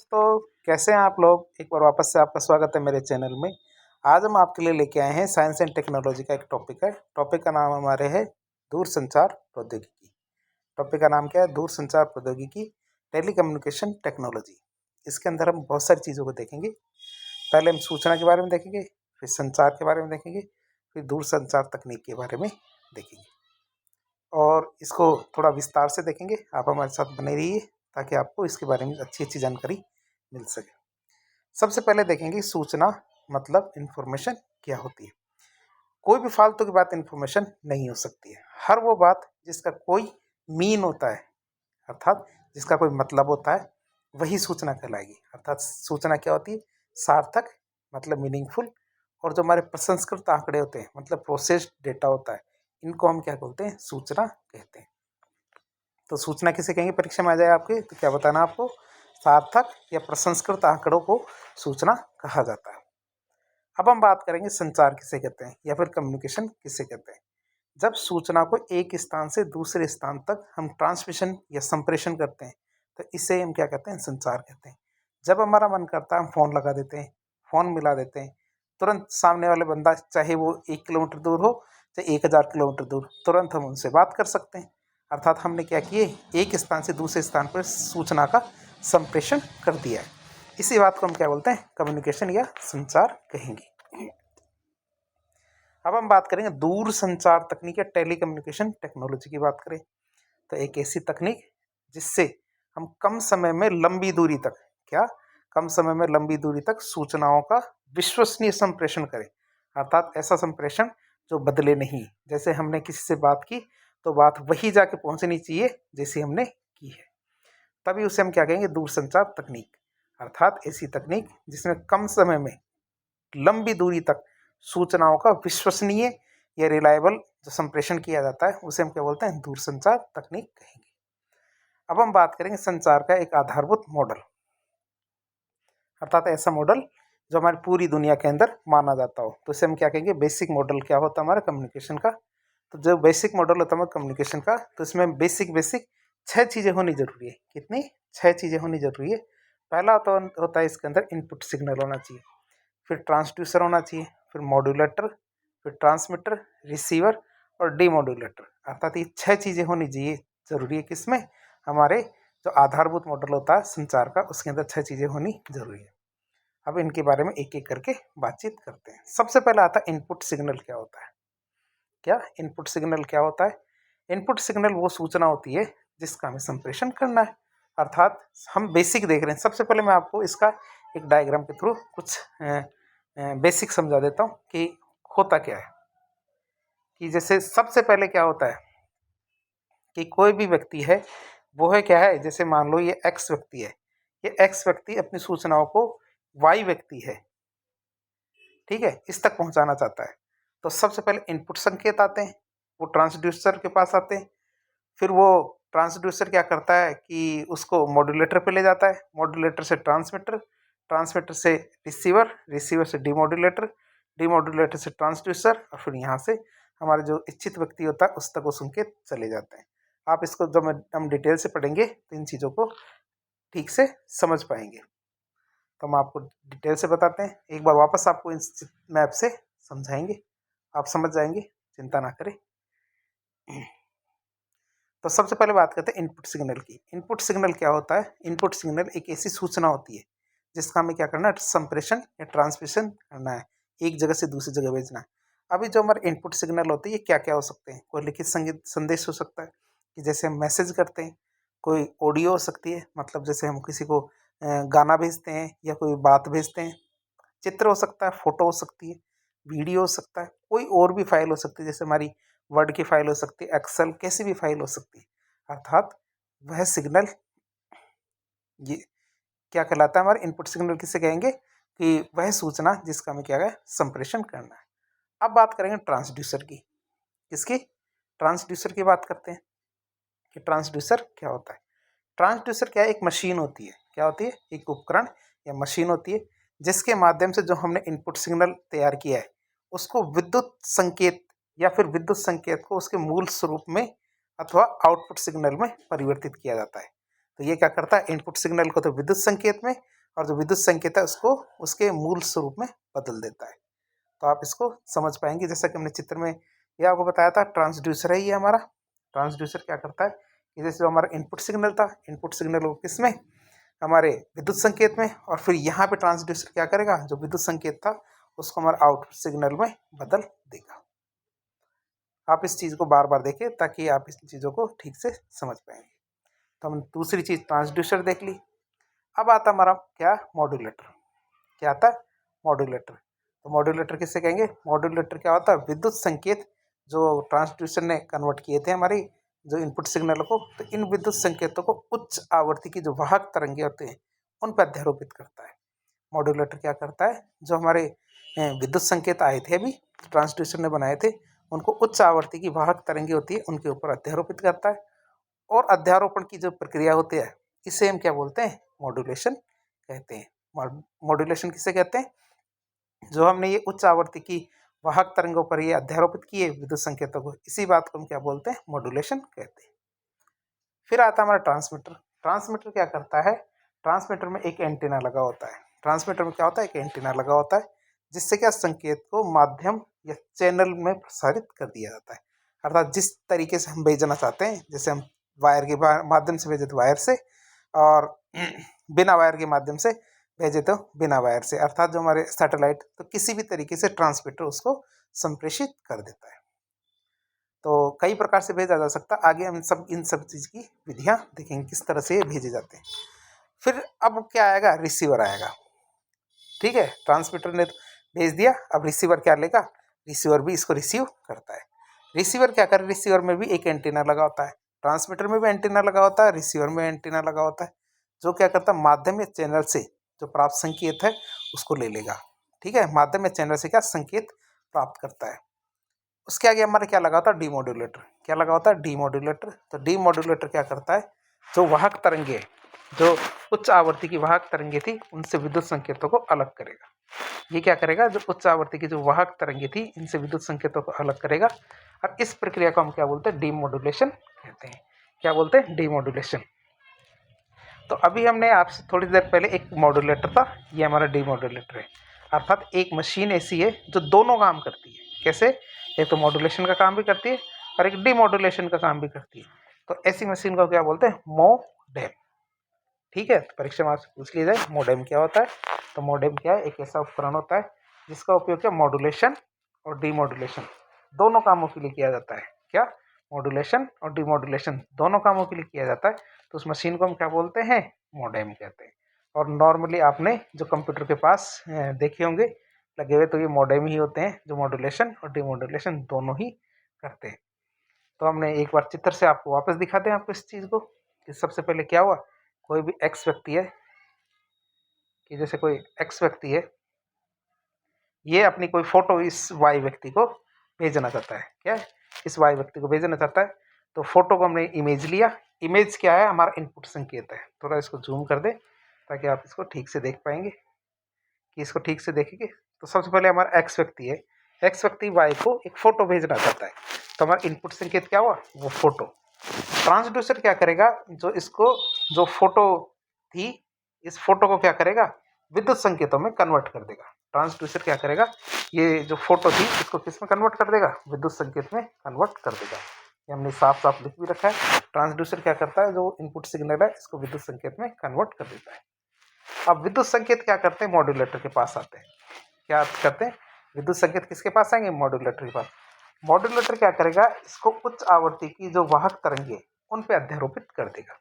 दोस्तों, कैसे हैं आप लोग। एक बार वापस से आपका स्वागत है मेरे चैनल में। आज हम आपके लिए लेके आए हैं साइंस एंड टेक्नोलॉजी का एक टॉपिक है। टॉपिक का नाम हमारे है दूरसंचार प्रौद्योगिकी। टॉपिक का नाम क्या है? दूरसंचार प्रौद्योगिकी, टेलीकम्युनिकेशन टेक्नोलॉजी। इसके अंदर हम बहुत सारी चीज़ों को देखेंगे। पहले हम सूचना के बारे में देखेंगे, फिर संचार के बारे में देखेंगे, फिर दूरसंचार तकनीक के बारे में देखेंगे और इसको थोड़ा विस्तार से देखेंगे। आप हमारे साथ बने रहिए ताकि आपको इसके बारे में अच्छी अच्छी जानकारी मिल सके। सबसे पहले देखेंगे सूचना मतलब इन्फॉर्मेशन क्या होती है। कोई भी फालतू की बात इन्फॉर्मेशन नहीं हो सकती है। हर वो बात जिसका कोई मीन होता है, अर्थात जिसका कोई मतलब होता है, वही सूचना कहलाएगी। अर्थात सूचना क्या होती है? सार्थक मतलब मीनिंगफुल, और जो हमारे प्रसंस्कृत आंकड़े होते हैं मतलब प्रोसेस्ड डेटा होता है, इनको हम क्या बोलते हैं? सूचना कहते हैं। तो सूचना किसे कहेंगे? परीक्षा में आ जाए आपके तो क्या बताना आपको? सार्थक या प्रसंस्कृत आंकड़ों को सूचना कहा जाता है। अब हम बात करेंगे संचार किसे कहते हैं या फिर कम्युनिकेशन किसे कहते हैं। जब सूचना को एक स्थान से दूसरे स्थान तक हम ट्रांसमिशन या संप्रेषण करते हैं तो इसे हम क्या कहते हैं? संचार कहते हैं। जब हमारा मन करता है हम फ़ोन लगा देते हैं, फ़ोन मिला देते हैं, तुरंत सामने वाले बंदा चाहे वो 1 किलोमीटर दूर हो चाहे 1000 किलोमीटर दूर, तुरंत हम उनसे बात कर सकते हैं। अर्थात हमने क्या किए? एक स्थान से दूसरे स्थान पर सूचना का संप्रेषण कर दिया है। इसी बात को हम क्या बोलते हैं? कम्युनिकेशन या संचार कहेंगे। अब हम बात करेंगे दूर संचार तकनीक या टेलीकम्युनिकेशन टेक्नोलॉजी की बात करें तो एक ऐसी तकनीक जिससे हम कम समय में लंबी दूरी तक कम समय में लंबी दूरी तक सूचनाओं का विश्वसनीय संप्रेषण करें। अर्थात ऐसा संप्रेषण जो बदले नहीं। जैसे हमने किसी से बात की तो बात वही जाके पहुंचनी चाहिए जैसी हमने की है, तभी उसे हम क्या कहेंगे? दूरसंचार तकनीक। अर्थात ऐसी तकनीक जिसमें कम समय में लंबी दूरी तक सूचनाओं का विश्वसनीय या रिलायबल जो संप्रेषण किया जाता है उसे हम क्या बोलते हैं? दूरसंचार तकनीक कहेंगे। अब हम बात करेंगे संचार का एक आधारभूत मॉडल, अर्थात ऐसा मॉडल जो हमारी पूरी दुनिया के अंदर माना जाता हो तो इसे हम क्या कहेंगे? बेसिक मॉडल क्या होता है हमारा कम्युनिकेशन का। तो जो बेसिक मॉडल होता है हमारा कम्युनिकेशन का, तो इसमें बेसिक 6 चीज़ें होनी जरूरी है। कितनी? 6 चीज़ें होनी जरूरी है। पहला तो होता है इसके अंदर इनपुट सिग्नल होना चाहिए, फिर ट्रांसड्यूसर होना चाहिए, फिर मॉड्यूलेटर, फिर ट्रांसमीटर, रिसीवर और डीमॉड्यूलेटर। अर्थात ये 6 चीज़ें होनी चाहिए जरूरी है। किसमें? हमारे जो आधारभूत मॉडल होता है संचार का, उसके अंदर 6 चीज़ें होनी जरूरी है। अब इनके बारे में एक एक करके बातचीत करते हैं। सबसे पहला आता है इनपुट सिग्नल क्या होता है। इनपुट सिग्नल क्या होता है? इनपुट सिग्नल वो सूचना होती है जिसका हमें संप्रेषण करना है। अर्थात हम बेसिक देख रहे हैं। सबसे पहले मैं आपको इसका एक डायग्राम के थ्रू कुछ बेसिक समझा देता हूँ कि होता क्या है। कि जैसे सबसे पहले क्या होता है कि कोई भी व्यक्ति है, वो है क्या है? जैसे मान लो ये एक्स व्यक्ति है, ये एक्स व्यक्ति अपनी सूचनाओं को वाई व्यक्ति है, ठीक है, इस तक पहुंचाना चाहता है। तो सबसे पहले इनपुट संकेत आते हैं, वो ट्रांसड्यूसर के पास आते हैं। फिर वो ट्रांसड्यूसर क्या करता है कि उसको मॉड्यूलेटर पे ले जाता है, मॉड्यूलेटर से ट्रांसमीटर, ट्रांसमीटर से रिसीवर, रिसीवर से डीमॉड्यूलेटर, डीमॉड्यूलेटर से ट्रांसड्यूसर, और फिर यहाँ से हमारे जो इच्छित व्यक्ति होता है उस तक वो संकेत चले जाते हैं। आप इसको जब हम डिटेल से पढ़ेंगे तो इन चीज़ों को ठीक से समझ पाएंगे। तो हम आपको डिटेल से बताते हैं, एक बार वापस आपको इन मैप से समझाएंगे, आप समझ जाएंगे, चिंता ना करें। तो सबसे पहले बात करते हैं इनपुट सिग्नल की। इनपुट सिग्नल क्या होता है? इनपुट सिग्नल एक ऐसी सूचना होती है जिसका हमें क्या करना है? संप्रेषण या ट्रांसमिशन करना है, एक जगह से दूसरी जगह भेजना है। अभी जो हमारे इनपुट सिग्नल होते हैं ये क्या क्या हो सकते हैं? कोई लिखित संगीत संदेश हो सकता है कि जैसे हम मैसेज करते हैं, कोई ऑडियो हो सकती है, मतलब जैसे हम किसी को गाना भेजते हैं या कोई बात भेजते हैं, चित्र हो सकता है, फोटो हो सकती है, वीडियो हो सकता है, कोई और भी फाइल हो सकती है, जैसे हमारी वर्ड की फाइल हो सकती है, एक्सेल, कैसी भी फाइल हो सकती है। अर्थात वह सिग्नल ये क्या कहलाता है? हमारे इनपुट सिग्नल किसे कहेंगे? कि वह सूचना जिसका हमें क्या है? संप्रेषण करना है। अब बात करेंगे ट्रांसड्यूसर की। किसकी? ट्रांसड्यूसर की बात करते हैं कि ट्रांसड्यूसर क्या होता है। ट्रांसड्यूसर क्या है? एक मशीन होती है। क्या होती है? एक उपकरण या मशीन होती है जिसके माध्यम से जो हमने इनपुट सिग्नल तैयार किया है उसको विद्युत संकेत या फिर विद्युत संकेत को उसके मूल स्वरूप में अथवा आउटपुट सिग्नल में परिवर्तित किया जाता है। तो ये क्या करता है, इनपुट सिग्नल को तो विद्युत संकेत में, और जो विद्युत संकेत है उसको उसके मूल स्वरूप में बदल देता है। तो आप इसको समझ पाएंगे, जैसा कि हमने चित्र में ये आपको बताया था, ट्रांसड्यूसर है ये हमारा। ट्रांसड्यूसर क्या करता है कि जैसे जो हमारा इनपुट सिग्नल था, इनपुट सिग्नल को किसमें, हमारे विद्युत संकेत में, और फिर यहाँ पे ट्रांसड्यूसर क्या करेगा, जो विद्युत संकेत था उसको हमारे आउटपुट सिग्नल में बदल देगा। आप इस चीज़ को बार बार देखें ताकि आप इस चीज़ों को ठीक से समझ पाएंगे। तो हम दूसरी चीज़ ट्रांसड्यूसर देख ली। अब आता हमारा क्या, मॉड्यूलेटर। क्या आता है, मॉड्यूलेटर। तो मॉड्यूलेटर किससे कहेंगे, मॉड्यूलेटर क्या होता है, विद्युत संकेत जो ट्रांसड्यूसर ने कन्वर्ट किए थे हमारी जो इनपुट सिग्नल को, तो इन विद्युत संकेतों को उच्च आवृत्ति की जो वाहक तरंगे होते हैं उन पर अध्यारोपित करता है। मॉड्यूलेटर क्या करता है, जो हमारे विद्युत संकेत आए थे अभी ट्रांसड्यूसर ने बनाए थे, उनको उच्च आवृत्ति की वाहक तरंगे होती है उनके ऊपर अध्यारोपित करता है। और अध्यारोपण की जो प्रक्रिया होती है इसे हम क्या बोलते हैं, मॉड्यूलेशन कहते हैं। मॉड्यूलेशन किसे कहते हैं, जो हमने ये उच्च आवृत्ति की वाहक तरंगों पर ये अध्यारोपित किए विद्युत संकेतों को, इसी बात को हम क्या बोलते हैं, मॉड्यूलेशन कहते हैं। फिर आता है हमारा ट्रांसमीटर। ट्रांसमीटर क्या करता है, ट्रांसमीटर में एक एंटीना लगा होता है। ट्रांसमीटर में क्या होता है, एक एंटीना लगा होता है जिससे क्या संकेत को माध्यम या चैनल में प्रसारित कर दिया जाता है। अर्थात जिस तरीके से हम भेजना चाहते हैं, जैसे हम वायर के माध्यम से भेजे तो वायर से, और बिना वायर के माध्यम से भेजे तो बिना वायर से, अर्थात जो हमारे सैटेलाइट, तो किसी भी तरीके से ट्रांसमीटर उसको संप्रेषित कर देता है। तो कई प्रकार से भेजा जा सकता है, आगे हम इन सब चीज़ की विधियाँ देखेंगे किस तरह से ये भेजे जाते हैं। फिर अब क्या आएगा, रिसीवर आएगा। ठीक है, ट्रांसमीटर ने भेज दिया, अब रिसीवर क्या लेगा, रिसीवर भी इसको रिसीव करता है। रिसीवर क्या करे, रिसीवर में भी एक एंटीना लगा होता है, ट्रांसमीटर में भी एंटीना लगा होता है, रिसीवर में एंटीना लगा होता है, जो क्या करता है, माध्यम या चैनल से जो प्राप्त संकेत है उसको ले लेगा। ठीक है, माध्यम या चैनल से क्या संकेत प्राप्त करता है। उसके आगे हमारा क्या लगा होता है, डीमॉड्यूलेटर। क्या लगा होता है, डीमॉड्यूलेटर। तो डीमॉड्यूलेटर क्या करता है, जो वाहक तरंगे, जो उच्च आवृत्ति की वाहक तरंगे थी उनसे विद्युत संकेतों को अलग करेगा। ये क्या करेगा, जो उच्च आवृत्ति की जो वाहक तरंगे थी इनसे विद्युत संकेतों को अलग करेगा, और इस प्रक्रिया को हम क्या बोलते हैं, डीमॉड्यूलेशन कहते हैं। क्या बोलते हैं, डीमॉड्यूलेशन। तो अभी हमने आपसे थोड़ी देर पहले एक मॉड्यूलेटर था, ये हमारा डीमॉड्यूलेटर है। अर्थात एक मशीन ऐसी है जो दोनों काम करती है। कैसे, एक तो मॉड्यूलेशन का काम भी करती है और एक डीमॉड्यूलेशन का काम भी करती है। तो ऐसी मशीन को क्या बोलते हैं, मोडेम। ठीक है, तो परीक्षा में आपसे पूछ लिया जाए मोडेम क्या होता है, तो मोडेम क्या है, एक ऐसा उपकरण होता है जिसका उपयोग क्या, मॉड्यूलेशन और डीमॉड्यूलेशन दोनों कामों के लिए किया जाता है। क्या, मॉड्यूलेशन और डीमॉड्यूलेशन दोनों कामों के लिए किया जाता है। तो उस मशीन को हम क्या बोलते हैं, मोडेम कहते हैं। और नॉर्मली आपने जो कंप्यूटर के पास देखे होंगे लगे हुए, तो ये मोडेम ही होते हैं जो मॉड्यूलेशन और डीमॉड्यूलेशन दोनों ही करते हैं। तो हमने एक बार चित्र से आपको वापस दिखाते हैं आपको इस चीज़ को, कि सबसे पहले क्या हुआ, कोई भी एक्स व्यक्ति है, कि जैसे कोई एक्स व्यक्ति है, ये अपनी कोई फोटो इस वाई व्यक्ति को भेजना चाहता है। क्या है, इस वाई व्यक्ति को भेजना चाहता है। तो फोटो को हमने इमेज लिया, इमेज क्या है, हमारा इनपुट संकेत है। थोड़ा इसको जूम कर दे ताकि आप इसको ठीक से देख पाएंगे, कि इसको ठीक से देखेंगे। तो सबसे पहले हमारा एक्स व्यक्ति है, एक्स व्यक्ति वाई को एक फोटो भेजना चाहता है, तो हमारा इनपुट संकेत क्या हुआ, वो फोटो। ट्रांसड्यूसर क्या करेगा, जो इसको, जो फोटो थी, इस फोटो को क्या करेगा, विद्युत संकेतों में कन्वर्ट कर देगा। ट्रांसड्यूसर क्या करेगा, ये जो फोटो थी इसको किस में कन्वर्ट कर देगा, विद्युत संकेत में कन्वर्ट कर देगा। ये हमने साफ साफ लिख भी रखा है। ट्रांसड्यूसर क्या करता है, जो इनपुट सिग्नल है इसको विद्युत संकेत में कन्वर्ट कर देता है। अब विद्युत संकेत क्या करते हैं, मॉड्यूलेटर के पास आते हैं। क्या करते हैं, विद्युत संकेत किसके पास आएंगे, मॉड्यूलेटर के पास। मॉड्यूलेटर क्या करेगा, इसको उच्च आवृत्ति की जो वाहक तरंगे उन पे अध्यारोपित कर देगा।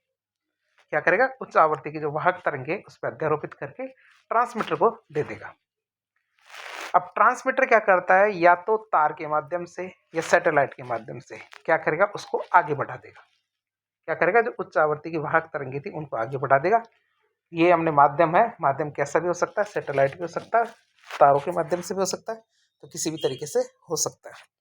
क्या करेगा, उच्च आवृत्ति की जो वाहक तरंगे उस पर अध्यारोपित करके ट्रांसमीटर को दे देगा। अब ट्रांसमीटर क्या करता है, या तो तार के माध्यम से या सैटेलाइट के माध्यम से क्या करेगा, उसको आगे बढ़ा देगा। क्या करेगा, जो उच्च आवृत्ति की वाहक तरंगे थी उनको आगे बढ़ा देगा। ये हमने माध्यम है, माध्यम कैसा भी हो सकता है, सैटेलाइट भी हो सकता है, तारों के माध्यम से भी हो सकता है, तो किसी भी तरीके से हो सकता है।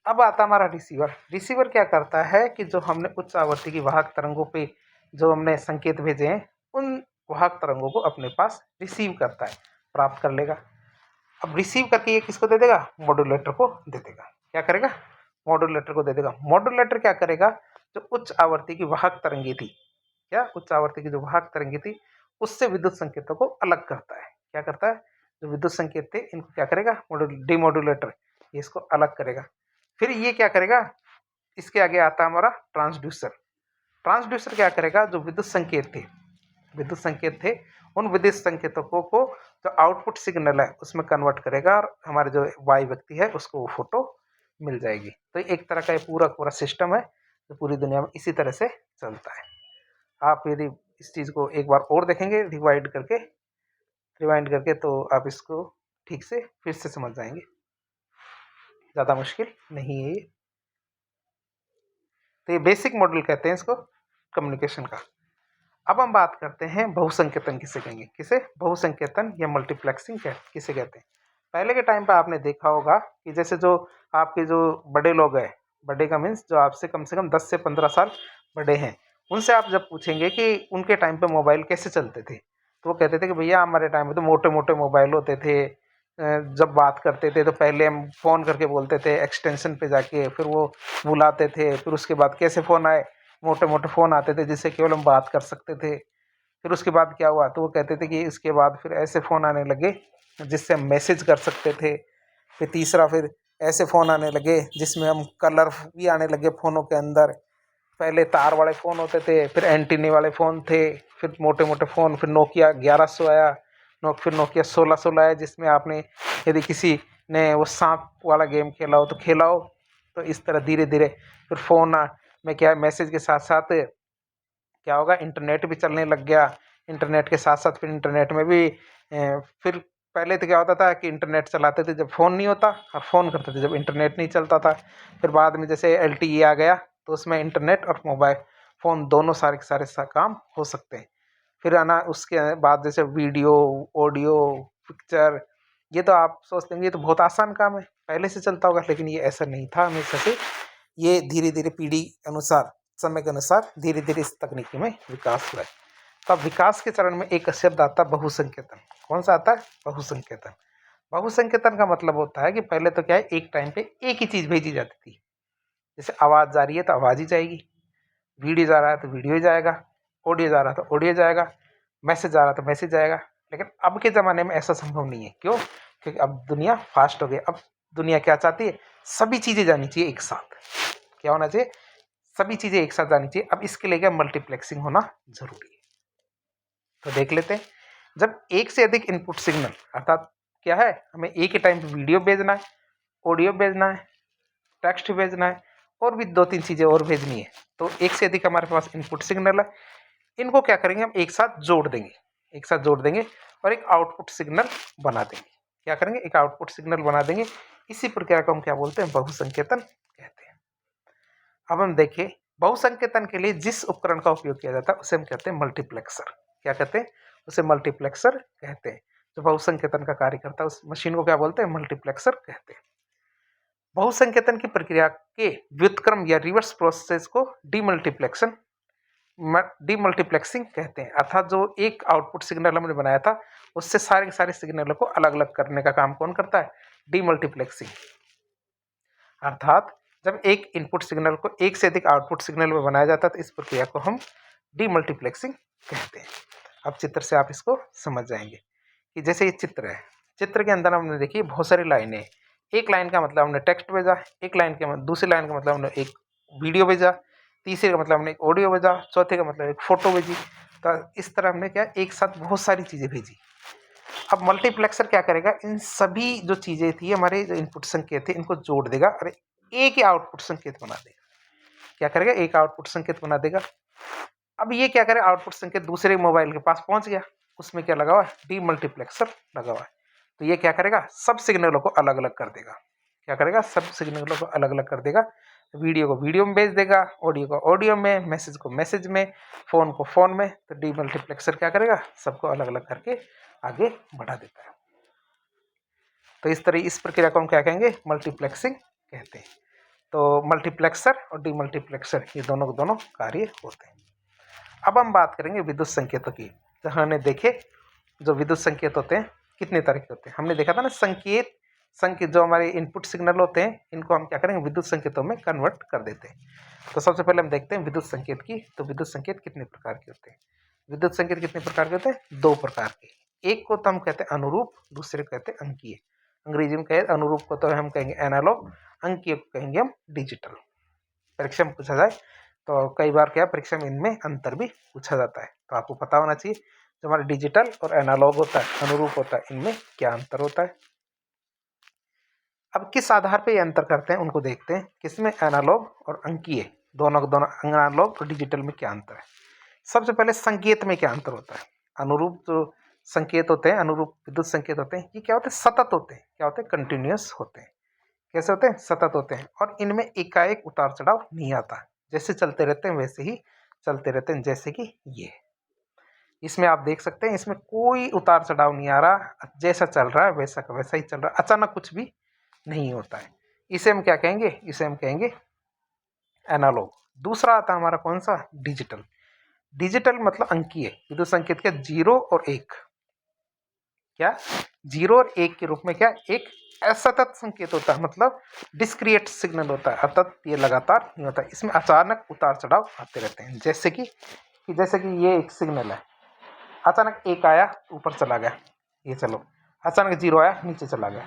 अब आता हमारा रिसीवर। रिसीवर क्या करता है कि जो हमने उच्च आवृत्ति की वाहक तरंगों पे जो हमने संकेत भेजे हैं उन वाहक तरंगों को अपने पास रिसीव करता है, प्राप्त कर लेगा। अब रिसीव करके ये किसको दे देगा, मॉड्यूलेटर को दे देगा। क्या करेगा, मॉड्यूलेटर को दे देगा। मॉड्यूलेटर क्या करेगा, जो उच्च आवृत्ति की वाहक तरंगे थी क्या उच्च आवृत्ति की जो वाहक तरंगे थी उससे विद्युत संकेतों को अलग करता है। क्या करता है? जो विद्युत संकेत थे इनको क्या करेगा? डिमोडुलेटर इसको अलग करेगा। फिर ये क्या करेगा? इसके आगे आता है हमारा ट्रांसड्यूसर। ट्रांसड्यूसर क्या करेगा? जो विद्युत संकेत थे उन विद्युत संकेतों को जो आउटपुट सिग्नल है उसमें कन्वर्ट करेगा और हमारे जो वाई व्यक्ति है उसको वो फोटो मिल जाएगी। तो एक तरह का ये पूरा पूरा सिस्टम है जो पूरी दुनिया में इसी तरह से चलता है। आप यदि इस चीज़ को एक बार और देखेंगे रिवाइंड करके तो आप इसको ठीक से फिर से समझ जाएंगे। ज़्यादा मुश्किल नहीं है ये। तो ये बेसिक मॉडल कहते हैं इसको कम्युनिकेशन का। अब हम बात करते हैं बहुसंकेतन किसे कहेंगे। किसे? बहुसंकेतन या मल्टीप्लेक्सिंग किसे कहते हैं। पहले के टाइम पे आपने देखा होगा कि जैसे जो आपके जो बड़े लोग हैं, बड़े का मीन्स जो आपसे कम से कम 10 से 15 साल बड़े हैं, उनसे आप जब पूछेंगे कि उनके टाइम पे मोबाइल कैसे चलते थे तो वो कहते थे कि भैया हमारे टाइम में तो मोटे मोटे मोबाइल होते थे। जब बात करते थे तो पहले हम फ़ोन करके बोलते थे एक्सटेंशन पे जाके, फिर वो बुलाते थे, फिर उसके बाद कैसे फ़ोन आए, मोटे मोटे फ़ोन आते थे जिससे केवल हम बात कर सकते थे। फिर उसके बाद क्या हुआ तो वो कहते थे कि इसके बाद फिर ऐसे फ़ोन आने लगे जिससे हम मैसेज कर सकते थे। फिर तीसरा फिर ऐसे फ़ोन आने लगे जिसमें हम कलर भी आने लगे फ़ोनों के अंदर। पहले तार वाले फ़ोन होते थे, फिर एंटीने वाले फ़ोन थे, फिर मोटे मोटे फ़ोन, फिर नोकिया 1100 आया, फिर नोकिया 1616 आया जिसमें आपने यदि किसी ने वो सांप वाला गेम खेला हो तो खेला हो। तो इस तरह धीरे धीरे फिर फ़ोन में क्या मैसेज के साथ साथ क्या होगा, इंटरनेट भी चलने लग गया। इंटरनेट के साथ साथ फिर इंटरनेट में भी फिर पहले तो क्या होता था कि इंटरनेट चलाते थे जब फ़ोन नहीं होता और फ़ोन करते थे जब इंटरनेट नहीं चलता था। फिर बाद में जैसे LTE आ गया तो उसमें इंटरनेट और मोबाइल फ़ोन दोनों सारे के सारे काम हो सकते हैं। फिर आना उसके बाद जैसे वीडियो, ऑडियो, पिक्चर, ये तो आप सोचते हैं ये तो बहुत आसान काम है, पहले से चलता होगा, लेकिन ये ऐसा नहीं था हमेशा से। ये धीरे धीरे पीढ़ी अनुसार, समय के अनुसार धीरे धीरे इस तकनीकी में विकास हुआ है। तो अब विकास के चरण में एक शब्द आता है बहुसंकेतन। कौन सा आता है? बहुसंकेतन। बहुसंकेतन का मतलब होता है कि पहले तो क्या है, एक टाइम पे एक ही चीज़ भेजी जाती थी। जैसे आवाज़ जा रही है तो आवाज़ ही जाएगी, वीडियो जा रहा है तो वीडियो ही जाएगा, ऑडियो जा रहा है तो ऑडियो जाएगा, मैसेज जा रहा है तो मैसेज जाएगा। लेकिन अब के ज़माने में ऐसा संभव नहीं है। क्यों? क्योंकि अब दुनिया फास्ट हो गई। अब दुनिया क्या चाहती है? सभी चीज़ें जानी चाहिए एक साथ। क्या होना चाहिए? सभी चीज़ें एक साथ जानी चाहिए। अब इसके लिए क्या मल्टीप्लेक्सिंग होना ज़रूरी है। तो देख लेते हैं, जब एक से अधिक इनपुट सिग्नल, अर्थात क्या है, हमें एक ही टाइम पे वीडियो भेजना है, ऑडियो भेजना है, टेक्स्ट भेजना है और भी 2-3 चीज़ें और भेजनी है। तो एक से अधिक हमारे पास इनपुट सिग्नल है, इनको क्या करेंगे, हम एक साथ जोड़ देंगे और एक आउटपुट सिग्नल बना देंगे। क्या करेंगे? एक आउटपुट सिग्नल बना देंगे। इसी प्रक्रिया को हम क्या बोलते हैं? बहुसंकेतन कहते हैं। अब हम देखें, बहुसंकेतन के लिए जिस उपकरण का उपयोग किया जाता है उसे हम कहते हैं मल्टीप्लेक्सर। क्या कहते हैं? उसे मल्टीप्लेक्सर कहते हैं। जो बहुसंकेतन का कार्य करता है उस मशीन को क्या बोलते हैं? मल्टीप्लेक्सर कहते हैं। बहुसंकेतन की प्रक्रिया के व्युत्क्रम या रिवर्स प्रोसेस को डीमल्टीप्लेक्सिंग कहते हैं। अर्थात जो एक आउटपुट सिग्नल हमने बनाया था उससे सारे के सारे सिग्नलों को अलग अलग करने का काम कौन करता है? डीमल्टीप्लेक्सिंग। अर्थात जब एक इनपुट सिग्नल को एक से अधिक आउटपुट सिग्नल में बनाया जाता है तो इस प्रक्रिया को हम डीमल्टीप्लेक्सिंग कहते हैं। अब चित्र से आप इसको समझ जाएंगे कि जैसे ये चित्र है, चित्र के अंदर हमने देखिए बहुत सारी लाइनें हैं। एक लाइन का मतलब हमने टेक्स्ट भेजा, एक लाइन के दूसरी लाइन का मतलब हमने एक वीडियो भेजा, तीसरे का मतलब हमने एक ऑडियो भेजा, चौथे का मतलब एक फ़ोटो भेजी। तो इस तरह हमने क्या एक साथ बहुत सारी चीज़ें भेजी। अब मल्टीप्लेक्सर क्या करेगा, इन सभी जो चीज़ें थी हमारे जो इनपुट संकेत थे इनको जोड़ देगा और एक ही आउटपुट संकेत बना देगा। क्या करेगा? एक आउटपुट संकेत बना देगा। अब ये क्या करे, आउटपुट संकेत दूसरे मोबाइल के पास पहुंच गया, उसमें क्या लगा हुआ है? डीमल्टीप्लेक्सर लगा हुआ है। तो ये क्या करेगा? सब सिग्नलों को अलग अलग कर देगा। क्या करेगा? सब सिग्नलों को अलग अलग कर देगा। वीडियो को वीडियो में भेज देगा, ऑडियो को ऑडियो में, मैसेज को मैसेज में, फ़ोन को फ़ोन में। तो डीमल्टीप्लेक्सर क्या करेगा? सबको अलग अलग करके आगे बढ़ा देता है। तो इस प्रक्रिया को हम क्या कहेंगे? मल्टीप्लेक्सिंग कहते हैं। तो मल्टीप्लेक्सर और डीमल्टीप्लेक्सर ये दोनों के दोनों कार्य होते हैं। अब हम बात करेंगे विद्युत संकेतों की। तो हमने देखे जो विद्युत संकेत होते हैं कितने तरह के होते हैं। हमने देखा था ना, संकेत संकेत जो हमारे इनपुट सिग्नल होते हैं इनको हम क्या करेंगे, विद्युत संकेतों में कन्वर्ट कर देते हैं। तो सबसे पहले हम देखते हैं विद्युत संकेत की। तो विद्युत संकेत कितने प्रकार के होते हैं? विद्युत संकेत कितने प्रकार के होते हैं? 2 प्रकार के। एक को तो हम कहते हैं अनुरूप, दूसरे को कहते हैं अंकीय। अंग्रेजी में कहे अनुरूप को तो हम कहेंगे एनालॉग, अंकीय को कहेंगे हम डिजिटल। परीक्षा में पूछा जाए तो कई बार क्या परीक्षा में इनमें अंतर भी पूछा जाता है, तो आपको पता होना चाहिए जो हमारा डिजिटल और एनालॉग होता है, अनुरूप होता है, इनमें क्या अंतर होता है। अब किस आधार पे ये अंतर करते हैं उनको देखते हैं, किसमें एनालॉग और अंकीय दोनों एनालॉग और डिजिटल में क्या अंतर है। सबसे पहले संकेत में क्या अंतर होता है। अनुरूप जो संकेत होते हैं, अनुरूप विद्युत संकेत होते हैं, ये क्या होते हैं, सतत होते हैं। क्या होते हैं, कंटिन्यूअस होते हैं। कैसे होते हैं, सतत होते हैं, और इनमें एकाएक उतार चढ़ाव नहीं आता, जैसे चलते रहते हैं वैसे ही चलते रहते हैं, जैसे कि ये इसमें आप देख सकते हैं, इसमें कोई उतार चढ़ाव नहीं आ रहा, जैसा चल रहा है वैसा का वैसा ही चल रहा है, अचानक कुछ भी नहीं होता है। इसे हम क्या कहेंगे, इसे हम कहेंगे एनालॉग। दूसरा आता है हमारा कौन सा, डिजिटल। डिजिटल मतलब अंकीय विद्युत संकेत के 0 और 1, क्या 0 और 1 के रूप में क्या एक असतत संकेत होता है, मतलब डिस्क्रिएट सिग्नल होता है, अतत ये लगातार नहीं होता, इसमें अचानक उतार चढ़ाव आते रहते हैं। जैसे कि ये एक सिग्नल है, अचानक 1 आया ऊपर चला गया, ये चलो, अचानक 0 आया नीचे चला गया,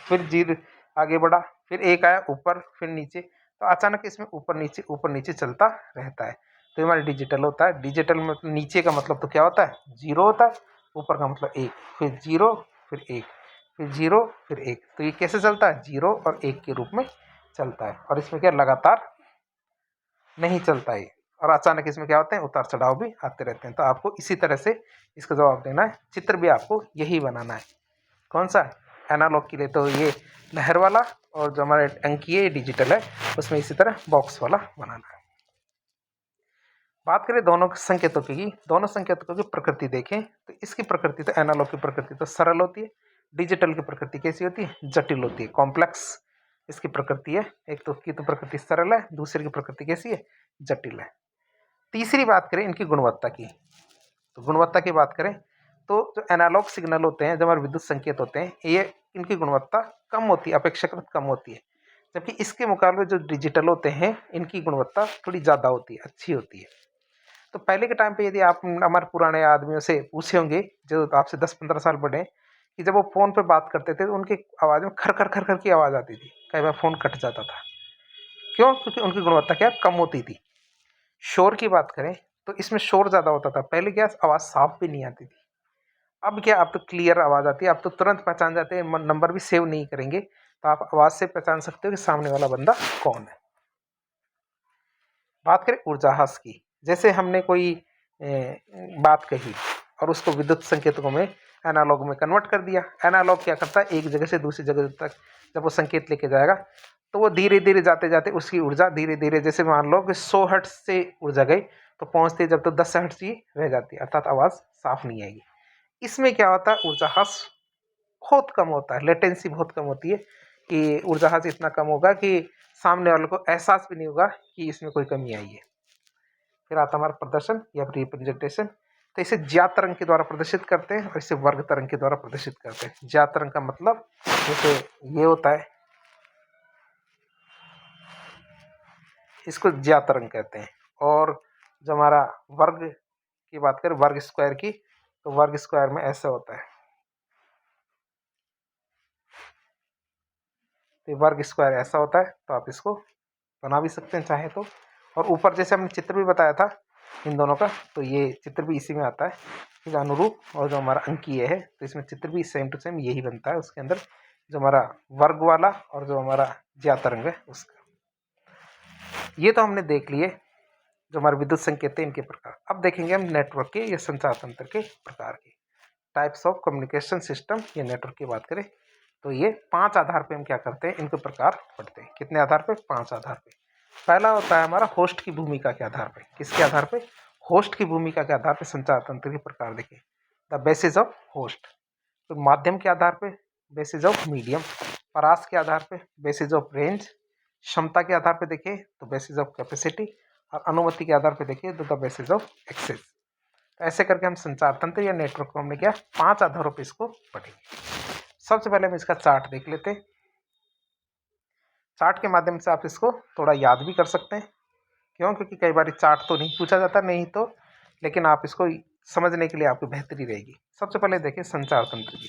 फिर 0 आगे बढ़ा, फिर 1 आया ऊपर फिर नीचे, तो अचानक इसमें ऊपर नीचे चलता रहता है। तो ये हमारा डिजिटल होता है। डिजिटल में नीचे का मतलब तो क्या होता है, 0 होता है, ऊपर का मतलब 1, फिर 0 फिर 1 फिर 0 फिर 1। तो ये कैसे चलता है, 0 और 1 के रूप में चलता है, और इसमें क्या लगातार नहीं चलता है, और अचानक इसमें क्या होते हैं, उतार चढ़ाव भी आते रहते हैं। तो आपको इसी तरह से इसका जवाब देना है, चित्र भी आपको यही बनाना है। कौन सा, एनालॉग के लिए तो ये लहर वाला, और जो हमारे अंकीय डिजिटल है उसमें इसी तरह बॉक्स वाला बनाना है। बात करें दोनों संकेतों की, दोनों संकेतों की प्रकृति देखें तो इसकी प्रकृति तो एनालॉग की प्रकृति तो सरल होती है, डिजिटल की प्रकृति कैसी होती है, जटिल होती है, कॉम्प्लेक्स इसकी प्रकृति है। एक तो की तो प्रकृति सरल है, दूसरी की प्रकृति कैसी है, जटिल है। तीसरी बात करें इनकी गुणवत्ता की, तो गुणवत्ता की बात करें तो जो एनालॉग सिग्नल होते हैं, जो हमारे विद्युत संकेत होते हैं, ये इनकी गुणवत्ता कम होती है, अपेक्षाकृत कम होती है, जबकि इसके मुकाबले जो डिजिटल होते हैं इनकी गुणवत्ता थोड़ी ज़्यादा होती है, अच्छी होती है। तो पहले के टाइम पे यदि आप हमारे पुराने आदमियों से पूछे होंगे जो आपसे 10-15 साल बड़े, कि जब वो फ़ोन पे बात करते थे तो उनकी आवाज़ में खर खर खर खर की आवाज़ आती थी, कई बार फ़ोन कट जाता था। क्यों, क्योंकि उनकी गुणवत्ता क्या कम होती थी। शोर की बात करें तो इसमें शोर ज़्यादा होता था, पहले क्या आवाज़ साफ भी नहीं आती थी। अब क्या, अब तो क्लियर आवाज़ आती है, अब तो तुरंत पहचान जाते हैं, नंबर भी सेव नहीं करेंगे तो आप आवाज़ से पहचान सकते हो कि सामने वाला बंदा कौन है। बात करें ऊर्जा ह्रास की, जैसे हमने कोई बात कही और उसको विद्युत संकेतकों में एनालॉग में कन्वर्ट कर दिया। एनालॉग क्या करता है, एक जगह से दूसरी जगह तक जब वो संकेत लेके जाएगा तो वो धीरे धीरे जाते जाते उसकी ऊर्जा धीरे धीरे, जैसे मान लो कि 100 हर्ट्ज से ऊर्जा गई तो पहुंचते जब तो 10 हर्ट्ज ही रह जाती है, अर्थात आवाज़ साफ नहीं आएगी। इसमें क्या होता है, ऊर्जा ह्रास बहुत कम होता है, लेटेंसी बहुत कम होती है, कि ऊर्जा ह्रास इतना कम होगा कि सामने वाले को एहसास भी नहीं होगा कि इसमें कोई कमी आई है। फिर आता हमारा प्रदर्शन या रिप्रेजेंटेशन, तो इसे ज्यात तरंग के द्वारा प्रदर्शित करते हैं और इसे वर्ग तरंग के द्वारा प्रदर्शित करते हैं। ज्यात तरंग का मतलब जैसे ये होता है, इसको ज्यात तरंग कहते हैं। और जो हमारा वर्ग की बात करें, वर्ग स्क्वायर की, तो वर्ग स्क्वायर में ऐसा होता है, तो वर्ग स्क्वायर ऐसा होता है, तो आप इसको बना भी सकते हैं चाहे तो। और ऊपर जैसे हमने चित्र भी बताया था इन दोनों का, तो ये चित्र भी इसी में आता है, जो अनुरूप और जो हमारा अंकीय है, तो इसमें चित्र भी सेम टू सेम यही बनता है। उसके अंदर जो हमारा वर्ग वाला और जो हमारा ज्यात तरंग है उसका। ये तो हमने देख लिए जो हमारे विद्युत संकेत है इनके प्रकार। अब देखेंगे हम नेटवर्क के या संचार तंत्र के प्रकार के, टाइप्स ऑफ कम्युनिकेशन सिस्टम या नेटवर्क की बात करें तो ये 5 आधार पे हम क्या करते हैं, इनके प्रकार पढ़ते हैं। कितने आधार पे, 5 आधार पे। पहला होता है हमारा होस्ट की भूमिका के आधार पे। किसके आधार पे, होस्ट की भूमिका के आधार पे संचार तंत्र के प्रकार देखें, द बेसिस ऑफ होस्ट। तो माध्यम के आधार पे बेसिस ऑफ मीडियम, परास के आधार पे बेसिस ऑफ रेंज, क्षमता के आधार पे देखें तो बेसिस ऑफ कैपेसिटी, और अनुमति के आधार पे देखें तो द बेसिस ऑफ एक्सेस। तो ऐसे करके हम संचार तंत्र या नेटवर्क को हमने क्या 5 आधारों पे इसको पढ़ेंगे। सबसे पहले हम इसका चार्ट देख लेते हैं। चार्ट के माध्यम से आप इसको थोड़ा याद भी कर सकते हैं। क्यों? क्योंकि कई बार चार्ट तो नहीं पूछा जाता, नहीं तो लेकिन आप इसको समझने के लिए आपकी बेहतरी रहेगी। सबसे पहले देखिए संचार तंत्र की।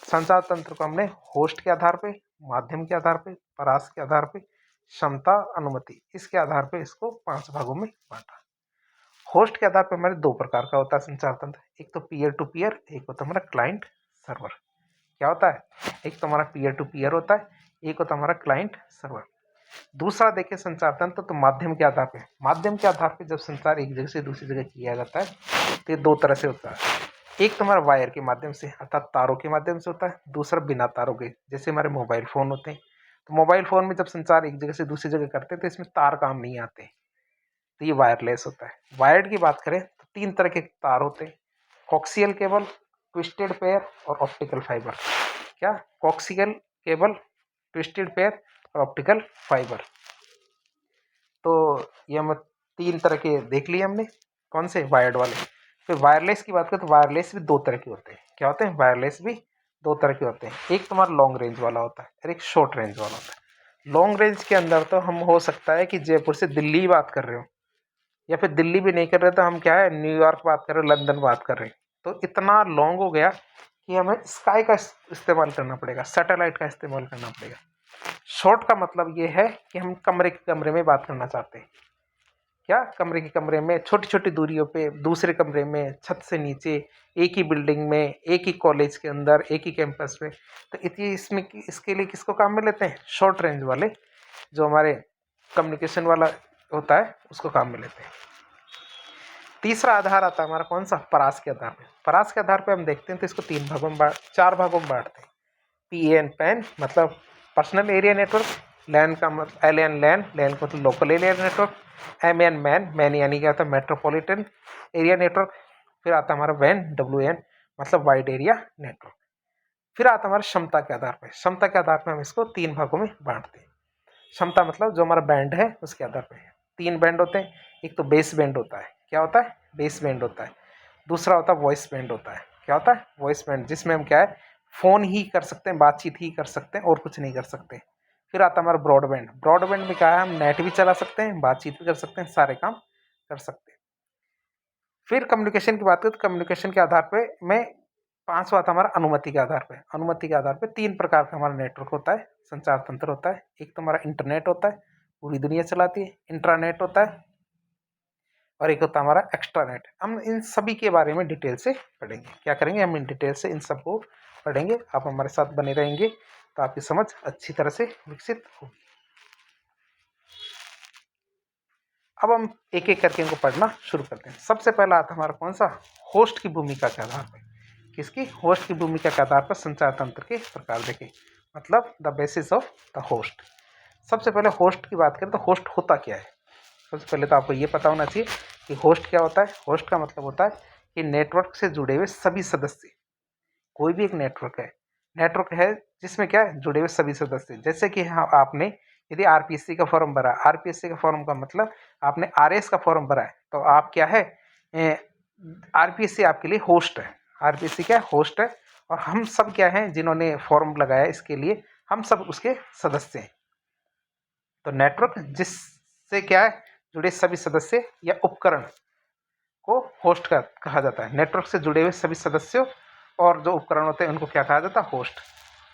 संचार तंत्र को हमने होस्ट के आधार पे, माध्यम के आधार पे, परास के आधार पे, क्षमता, अनुमति, इसके आधार पे इसको 5 भागों में बांटा। होस्ट के आधार पे हमारे 2 प्रकार का होता है संचार तंत्र। एक तो पीयर टू पीयर, एक होता है हमारा क्लाइंट सर्वर। क्या होता है? एक तो हमारा पीयर टू पीयर होता है, एक होता है हमारा क्लाइंट सर्वर। दूसरा देखिए संचार तंत्र तो माध्यम के आधार पे। माध्यम के आधार पे जब संचार एक जगह से दूसरी जगह किया जाता है तो ये 2 तरह से होता है। एक तो हमारा वायर के माध्यम से अर्थात तारों के माध्यम से होता है, दूसरा बिना तारों के, जैसे हमारे मोबाइल फ़ोन होते हैं। तो मोबाइल फ़ोन में जब संचार एक जगह से दूसरी जगह करते हैं तो इसमें तार काम नहीं आते, तो ये वायरलेस होता है। वायर्ड की बात करें तो 3 तरह के तार होते हैं, कोक्सियल केबल, ट्विस्टेड पेयर और ऑप्टिकल फाइबर। क्या? कोक्सियल केबल, ट्विस्टेड पेयर और ऑप्टिकल फाइबर। तो ये हम 3 तरह के देख लिए हमने। कौन से? वायर्ड वाले। फिर वायरलेस की बात करें तो वायरलेस भी 2 तरह के होते हैं। क्या होते हैं? वायरलेस भी 2 तरह के होते हैं। एक तुम्हारा लॉन्ग रेंज वाला होता है और एक शॉर्ट रेंज वाला होता है। लॉन्ग रेंज के अंदर तो हम हो सकता है कि जयपुर से दिल्ली बात कर रहे हो, या फिर दिल्ली भी नहीं कर रहे तो हम क्या है न्यूयॉर्क बात कर रहे हो, लंदन बात कर रहे हैं। तो इतना लॉन्ग हो गया कि हमें स्काई का इस्तेमाल करना पड़ेगा, सैटेलाइट का इस्तेमाल करना पड़ेगा। शॉर्ट का मतलब ये है कि हम कमरे के कमरे में बात करना चाहते हैं। क्या? कमरे के कमरे में, छोटी छोटी दूरियों पे, दूसरे कमरे में, छत से नीचे, एक ही बिल्डिंग में, एक ही कॉलेज के अंदर, एक ही कैंपस में। तो इतनी इसमें इसके लिए किसको काम में लेते हैं? शॉर्ट रेंज वाले, जो हमारे कम्युनिकेशन वाला होता है उसको काम में लेते हैं। तीसरा आधार आता है हमारा कौन सा? परास के आधार पे। परास के आधार पे हम देखते हैं तो इसको 3 भागों में 4 भागों में बांटते हैं। पीएन पैन मतलब पर्सनल एरिया नेटवर्क, लैन का मतलब एलएन लैन, लैन का मतलब local area network, MN MAN, MAN यानी क्या होता है? Metropolitan area network. फिर आता है हमारा वैन, डब्ल्यूएन मतलब वाइड एरिया नेटवर्क। फिर आता है हमारा क्षमता के आधार पर। क्षमता के आधार पर हम इसको 3 भागों में बांटते हैं। क्षमता मतलब जो हमारा बैंड है उसके आधार पर 3 बैंड होते हैं। एक तो बेस बैंड होता है। क्या होता है? बेस बैंड होता है। दूसरा होता है वॉइस बैंड होता है। क्या होता है? वॉइस बैंड, जिसमें हम क्या है फ़ोन ही कर सकते हैं, बातचीत ही कर सकते हैं और कुछ नहीं कर सकते। फिर आता है हमारा ब्रॉडबैंड। ब्रॉडबैंड में क्या है, हम नेट भी चला सकते हैं, बातचीत भी कर सकते हैं, सारे काम कर सकते हैं। फिर कम्युनिकेशन की बात करें तो कम्युनिकेशन के आधार पे में 5वां आता है हमारा अनुमति के आधार पे। अनुमति के आधार पे 3 प्रकार का हमारा नेटवर्क होता है, संचार तंत्र होता है। एक तो हमारा इंटरनेट होता है, पूरी दुनिया चलाती है, इंट्रानेट होता है, और एक होता है हमारा एक्स्ट्रानेट। हम इन सभी के बारे में डिटेल से पढ़ेंगे। क्या करेंगे? हम इन डिटेल से इन सबको पढ़ेंगे। आप हमारे साथ बने रहेंगे तो आपकी समझ अच्छी तरह से विकसित होगी। अब हम एक एक करके इनको पढ़ना शुरू करते हैं। सबसे पहला आता हमारा कौन सा? होस्ट की भूमिका के आधार पर। किसकी? होस्ट की भूमिका के आधार पर संचार तंत्र के प्रकार देखें, मतलब the basis of the host. सबसे पहले होस्ट की बात करें तो होस्ट होता क्या है? सबसे पहले तो आपको ये पता होना चाहिए कि होस्ट क्या होता है। होस्ट का मतलब होता है कि नेटवर्क से जुड़े हुए सभी सदस्य। कोई भी एक नेटवर्क है, नेटवर्क है जिसमें क्या है जुड़े हुए सभी सदस्य। जैसे कि हाँ, आपने यदि आरपीएससी का फॉर्म भरा, आरपीएससी का फॉर्म का मतलब आपने आरएस का फॉर्म भरा है, तो आप क्या है, आरपीएससी आपके लिए होस्ट है। आरपीएससी क्या है? होस्ट है। और हम सब क्या हैं जिन्होंने फॉर्म लगाया इसके लिए, हम सब उसके सदस्य हैं। तो नेटवर्क जिससे क्या है जुड़े सभी सदस्य या उपकरण को होस्ट का कहा जाता है। नेटवर्क से जुड़े हुए सभी सदस्यों और जो उपकरण होते हैं उनको क्या कहा जाता है? होस्ट।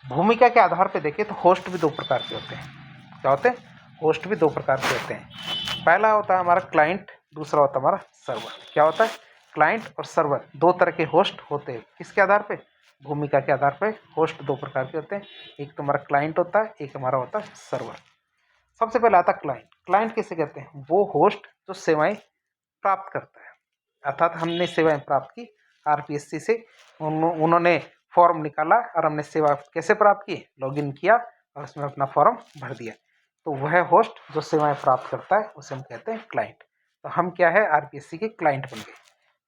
भूमिका के आधार पर देखें तो होस्ट भी 2 प्रकार के होते हैं। क्या होते हैं? होस्ट भी 2 प्रकार के होते हैं। पहला होता है हमारा क्लाइंट, दूसरा होता है हमारा सर्वर। क्या होता है? क्लाइंट और सर्वर 2 तरह के होस्ट होते हैं। किसके आधार पर? भूमिका के आधार पर होस्ट 2 प्रकार के होते हैं। एक तो हमारा क्लाइंट होता है, एक हमारा होता है सर्वर। सबसे पहले आता है क्लाइंट। क्लाइंट किसे कहते हैं? वो होस्ट जो सेवाएं प्राप्त करता है। अर्थात हमने सेवाएं प्राप्त की आरपीएससी से, उन्होंने फॉर्म निकाला और हमने सेवा कैसे प्राप्त की? लॉगिन किया और उसमें अपना फॉर्म भर दिया। तो वह होस्ट जो सेवाएं प्राप्त करता है उसे हम कहते हैं क्लाइंट। तो हम क्या है आरपीएससी के क्लाइंट बन गए।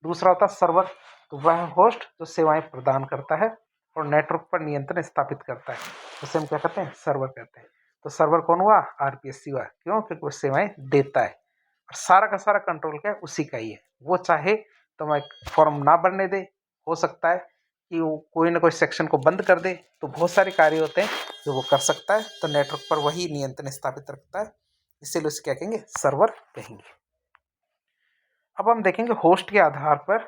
दूसरा होता है सर्वर। तो वह होस्ट जो सेवाएं प्रदान करता है और नेटवर्क पर नियंत्रण स्थापित करता है, उसे हम क्या कहते हैं? सर्वर कहते हैं। तो सर्वर कौन हुआ? आरपीएससी हुआ। क्यों? क्योंकि वो सेवाएं देता है और सारा का सारा कंट्रोल क्या है? उसी का ही है। वो चाहे तो मैं फॉर्म ना भरने दे, हो सकता है कि वो कोई ना कोई सेक्शन को बंद कर दे, तो बहुत सारे कार्य होते हैं जो वो कर सकता है, तो नेटवर्क पर वही नियंत्रण स्थापित रखता है, इसीलिए उसे क्या कहेंगे, सर्वर कहेंगे। अब हम देखेंगे होस्ट के आधार पर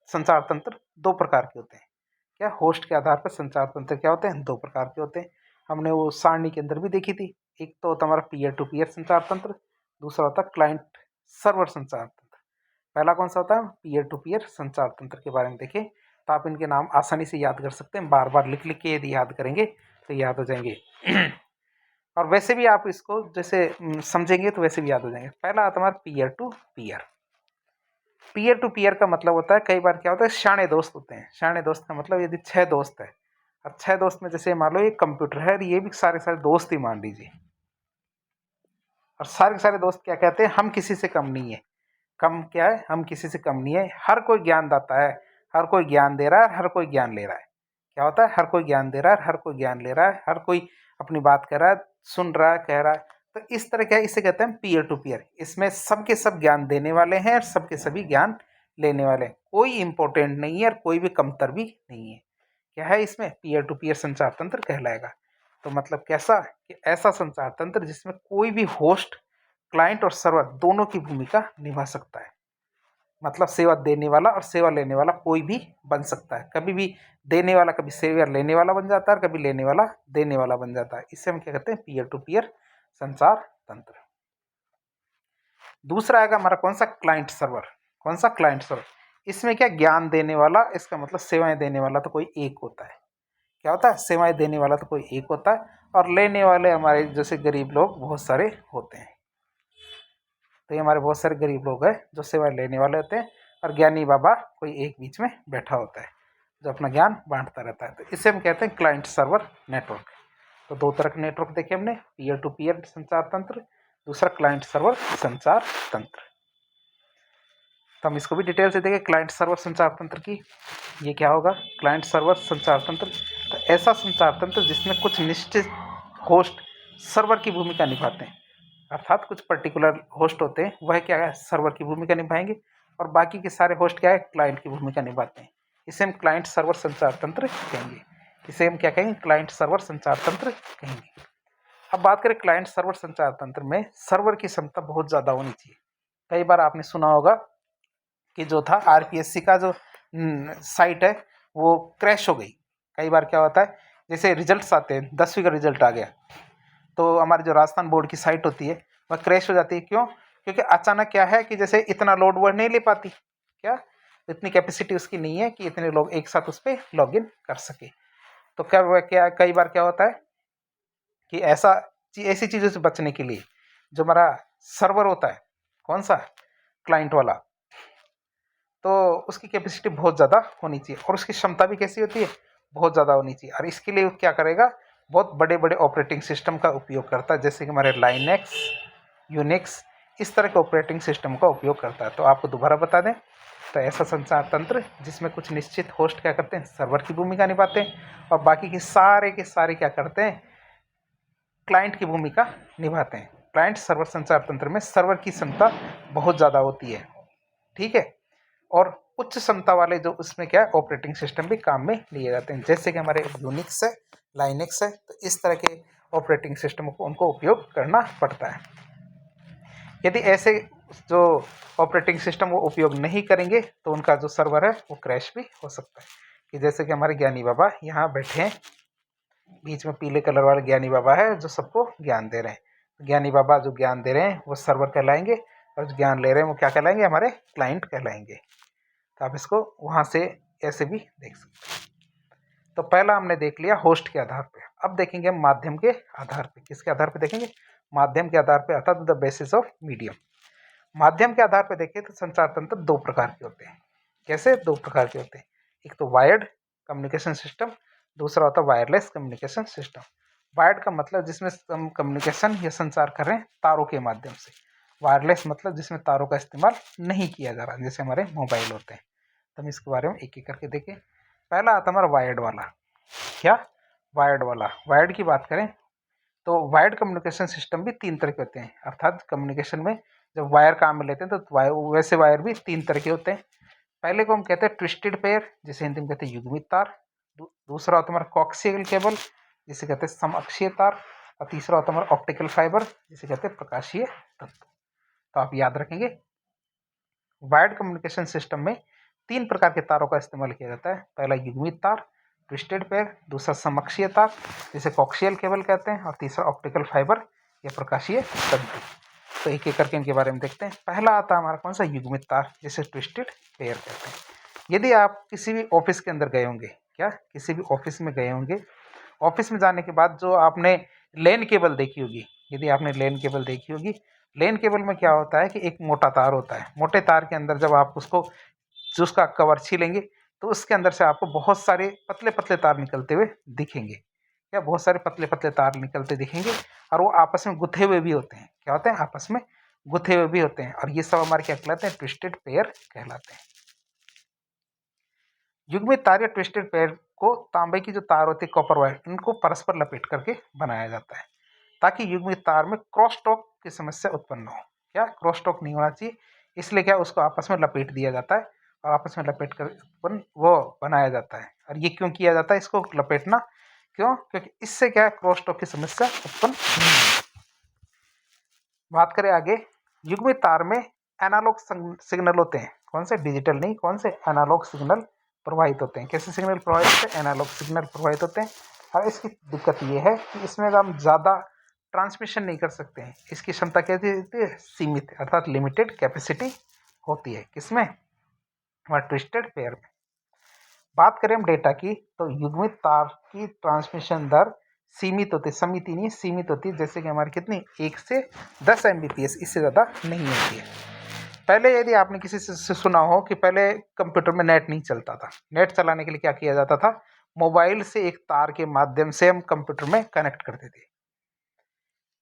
संचार तंत्र दो प्रकार के होते हैं। क्या होस्ट के आधार पर संचार तंत्र क्या होते हैं, दो प्रकार के होते हैं। हमने वो सारणी के अंदर भी देखी थी। एक तो होता हमारा पीयर टू पीयर संचार तंत्र, दूसरा होता है क्लाइंट सर्वर संचार तंत्र। पहला कौन सा होता है, पीयर टू पीयर संचार तंत्र के बारे में देखें, तो आप इनके नाम आसानी से याद कर सकते हैं, बार बार लिख लिख के यदि याद करेंगे तो याद हो जाएंगे। और वैसे भी आप इसको जैसे समझेंगे तो वैसे भी याद हो जाएंगे। पहला आता है हमारा peer to peer. Peer to peer का मतलब होता है, कई बार क्या होता है, शाणे दोस्त होते हैं। शाणे दोस्त का मतलब यदि 6 दोस्त है, अब 6 दोस्त में जैसे मान लो ये कंप्यूटर है, ये भी सारे सारे दोस्त ही मान लीजिए, और सारे सारे दोस्त क्या कहते हैं, हम किसी से कम नहीं है। कम क्या है, हम किसी से कम नहीं है, हर कोई ज्ञान दाता है, हर कोई ज्ञान दे रहा है, हर कोई ज्ञान ले रहा है। क्या होता है, हर कोई ज्ञान दे रहा है, हर कोई ज्ञान ले रहा है, हर कोई अपनी बात कर रहा है, सुन रहा है, कह रहा है। तो इस तरह क्या है, इसे कहते हैं पीयर टू पीयर। इसमें सबके सब ज्ञान देने वाले हैं और सबके सभी ज्ञान लेने वाले हैं, कोई इंपॉर्टेंट नहीं है और कोई भी कमतर भी नहीं है। क्या है, इसमें पीयर टू पीयर संचार तंत्र कहलाएगा। तो मतलब कैसा, कि ऐसा संचार तंत्र जिसमें कोई भी होस्ट, क्लाइंट और सर्वर दोनों की भूमिका निभा सकता है। मतलब सेवा देने वाला और सेवा लेने वाला कोई भी बन सकता है। कभी भी देने वाला कभी सेवा लेने वाला बन जाता है, कभी लेने वाला देने वाला बन जाता है। इसे हम क्या कहते हैं, पीयर टू पीयर संचार तंत्र। दूसरा आएगा हमारा कौन सा, क्लाइंट सर्वर। कौन सा, क्लाइंट सर्वर। इसमें क्या, ज्ञान देने वाला, इसका मतलब सेवाएं देने वाला तो कोई एक होता है। क्या होता है, सेवाएं देने वाला तो कोई एक होता है, और लेने वाले हमारे जैसे गरीब लोग बहुत सारे होते हैं। तो ये हमारे बहुत सारे गरीब लोग हैं जो सेवा लेने वाले होते हैं, और ज्ञानी बाबा कोई एक बीच में बैठा होता है जो अपना ज्ञान बांटता रहता है। तो इसे हम कहते हैं क्लाइंट सर्वर नेटवर्क। तो दो तरह के नेटवर्क देखे हमने, पीयर टू पीयर संचार तंत्र, दूसरा क्लाइंट सर्वर संचार तंत्र। तो हम इसको भी डिटेल से देखें, क्लाइंट सर्वर संचार तंत्र की। ये क्या होगा, क्लाइंट सर्वर संचार तंत्र, तो ऐसा संचार तंत्र जिसमें कुछ निश्चित होस्ट सर्वर की भूमिका निभाते हैं। अर्थात कुछ पर्टिकुलर होस्ट होते हैं, वह क्या है, सर्वर की भूमिका निभाएंगे, और बाकी के सारे होस्ट क्या है, क्लाइंट की भूमिका निभाते हैं। इसे हम क्लाइंट सर्वर संचार तंत्र कहेंगे। इसे हम क्या कहेंगे, क्लाइंट सर्वर संचार तंत्र कहेंगे। अब बात करें क्लाइंट सर्वर संचार तंत्र में, सर्वर की क्षमता बहुत ज़्यादा होनी चाहिए। कई बार आपने सुना होगा कि जो था आरपीएससी का जो साइट है वो क्रैश हो गई। कई बार क्या होता है, जैसे रिजल्ट्स आते हैं, 10वीं का रिजल्ट आ गया, तो हमारी जो राजस्थान बोर्ड की साइट होती है वह क्रैश हो जाती है। क्यों, क्योंकि अचानक क्या है कि जैसे इतना लोड वह नहीं ले पाती, क्या इतनी कैपेसिटी उसकी नहीं है कि इतने लोग एक साथ उस पर लॉग इन कर सके। तो क्या कई बार क्या होता है कि ऐसी चीज़ों से बचने के लिए जो हमारा सर्वर होता है, कौन सा, क्लाइंट वाला, तो उसकी कैपेसिटी बहुत ज़्यादा होनी चाहिए, और उसकी क्षमता भी कैसी होती है, बहुत ज़्यादा होनी चाहिए। और इसके लिए क्या करेगा, बहुत बड़े बड़े ऑपरेटिंग सिस्टम का उपयोग करता है, जैसे कि हमारे लाइनेक्स, यूनिक्स, इस तरह के ऑपरेटिंग सिस्टम का उपयोग करता है। तो आपको दोबारा बता दें, तो ऐसा संचार तंत्र जिसमें कुछ निश्चित होस्ट क्या करते हैं, सर्वर की भूमिका निभाते हैं, और बाकी के सारे क्या करते हैं, क्लाइंट की भूमिका निभाते हैं। क्लाइंट सर्वर संचार तंत्र में सर्वर की क्षमता बहुत ज़्यादा होती है, ठीक है, और उच्च क्षमता वाले जो उसमें क्या है, ऑपरेटिंग सिस्टम भी काम में लिए जाते हैं, जैसे कि हमारे यूनिक्स है, लाइनेक्स है। तो इस तरह के ऑपरेटिंग सिस्टम को उनको उपयोग करना पड़ता है। यदि ऐसे जो ऑपरेटिंग सिस्टम वो उपयोग नहीं करेंगे तो उनका जो सर्वर है वो क्रैश भी हो सकता है। कि जैसे कि हमारे ज्ञानी बाबा यहाँ बैठे हैं, बीच में पीले कलर वाले ज्ञानी बाबा है जो सबको ज्ञान दे रहे हैं। ज्ञानी बाबा जो ज्ञान दे रहे हैं वो सर्वर कहलाएंगे, और जो ज्ञान ले रहे हैं वो क्या कहलाएंगे, हमारे क्लाइंट कहलाएंगे। तो आप इसको वहाँ से ऐसे भी देख सकते हैं। तो पहला हमने देख लिया होस्ट के आधार पे। अब देखेंगे हम माध्यम के आधार पे। किसके आधार पे देखेंगे, माध्यम के आधार पे, अर्थात द बेसिस ऑफ मीडियम। माध्यम के आधार पे देखें तो संचार तंत्र दो प्रकार के होते हैं। कैसे, दो प्रकार के होते हैं। एक तो वायर्ड कम्युनिकेशन सिस्टम, दूसरा होता है वायरलेस कम्युनिकेशन सिस्टम। वायर्ड का मतलब जिसमें हम कम्युनिकेशन या संचार कर रहे हैं तारों के माध्यम से। वायरलेस मतलब जिसमें तारों का इस्तेमाल नहीं किया जा रहा, जैसे हमारे मोबाइल होते हैं। तो हम इसके बारे में एक एक करके देखें। पहला आता हमारा वायर्ड वाला। क्या, वायर्ड वाला। वायर्ड की बात करें तो वायर्ड कम्युनिकेशन सिस्टम भी तीन तरह के होते हैं। अर्थात कम्युनिकेशन में जब वायर काम में लेते हैं तो वैसे वायर भी तीन तरह के होते हैं। पहले को हम कहते हैं ट्विस्टेड पेयर, जिसे हिंदी में कहते हैं युग्मित तार। दूसरा होता है हमारा कॉक्सियल केबल, जिसे कहते हैं समअक्षीय तार। और तीसरा होता है हमारा ऑप्टिकल फाइबर, जिसे कहते हैं प्रकाशीय तत्व। तो आप याद रखेंगे, वायर्ड कम्युनिकेशन सिस्टम में 3 प्रकार के तारों का इस्तेमाल किया जाता है। पहला युग्मित तार, ट्विस्टेड पेयर, दूसरा समअक्षीय तार जिसे कॉक्सियल केबल कहते हैं, और तीसरा ऑप्टिकल फाइबर या प्रकाशीय तंतु। तो एक एक करके इनके बारे में देखते हैं। पहला आता है हमारा कौन सा, युग्मित तार, जिसे ट्विस्टेड पेयर कहते हैं। यदि आप किसी भी ऑफिस के अंदर गए होंगे, क्या किसी भी ऑफिस में गए होंगे, ऑफिस में जाने के बाद जो आपने लेन केबल देखी होगी, यदि आपने लेन केबल देखी होगी, लेन केबल में क्या होता है कि एक मोटा तार होता है। मोटे तार के अंदर जब आप उसको जो उसका कवर छीलेंगे तो उसके अंदर से आपको बहुत सारे पतले पतले तार निकलते हुए दिखेंगे, या बहुत सारे पतले पतले तार निकलते दिखेंगे, और वो आपस में गुथे हुए भी होते हैं। क्या होते हैं, आपस में गुथे हुए भी होते हैं, और ये सब हमारे क्या कहलाते हैं, ट्विस्टेड पेयर कहलाते हैं। युग्मित तार या ट्विस्टेड पेयर को तांबे की जो तार होती है, कॉपर वायर, इनको परस्पर लपेट करके बनाया जाता है, ताकि युग्मित तार में क्रॉस टॉक की समस्या उत्पन्न हो। क्या क्रॉस टॉक नहीं होना चाहिए, इसलिए क्या उसको आपस में लपेट दिया जाता है, और आपस में लपेट कर वो बनाया जाता है। और ये क्यों किया जाता है, इसको लपेटना क्यों, क्योंकि इससे क्या है, क्रॉस टॉक की समस्या उत्पन्न नहीं होगी। बात करें आगे, युग्मित तार में एनालॉग सिग्नल होते हैं। कौन से, डिजिटल नहीं, कौन से, एनालॉग सिग्नल प्रवाहित होते हैं। कैसे सिग्नल प्रवाहित होते हैं, एनालॉग सिग्नल प्रवाहित होते हैं। और इसकी दिक्कत ये है कि इसमें हम ज़्यादा ट्रांसमिशन नहीं कर सकते हैं। इसकी क्षमता क्या होती है, सीमित, अर्थात लिमिटेड कैपेसिटी होती है। किसमें, हमारे ट्विस्टेड पेयर में। बात करें हम डेटा की, तो युग्मित तार की ट्रांसमिशन दर सीमित होती है, समिति नहीं, सीमित होती है। जैसे कि हमारी कितनी, 1 से 10 Mbps, इससे ज़्यादा नहीं होती है। पहले यदि आपने किसी से सुना हो कि पहले कंप्यूटर में नेट नहीं चलता था, नेट चलाने के लिए क्या किया जाता था, मोबाइल से एक तार के माध्यम से हम कंप्यूटर में कनेक्ट करते थे।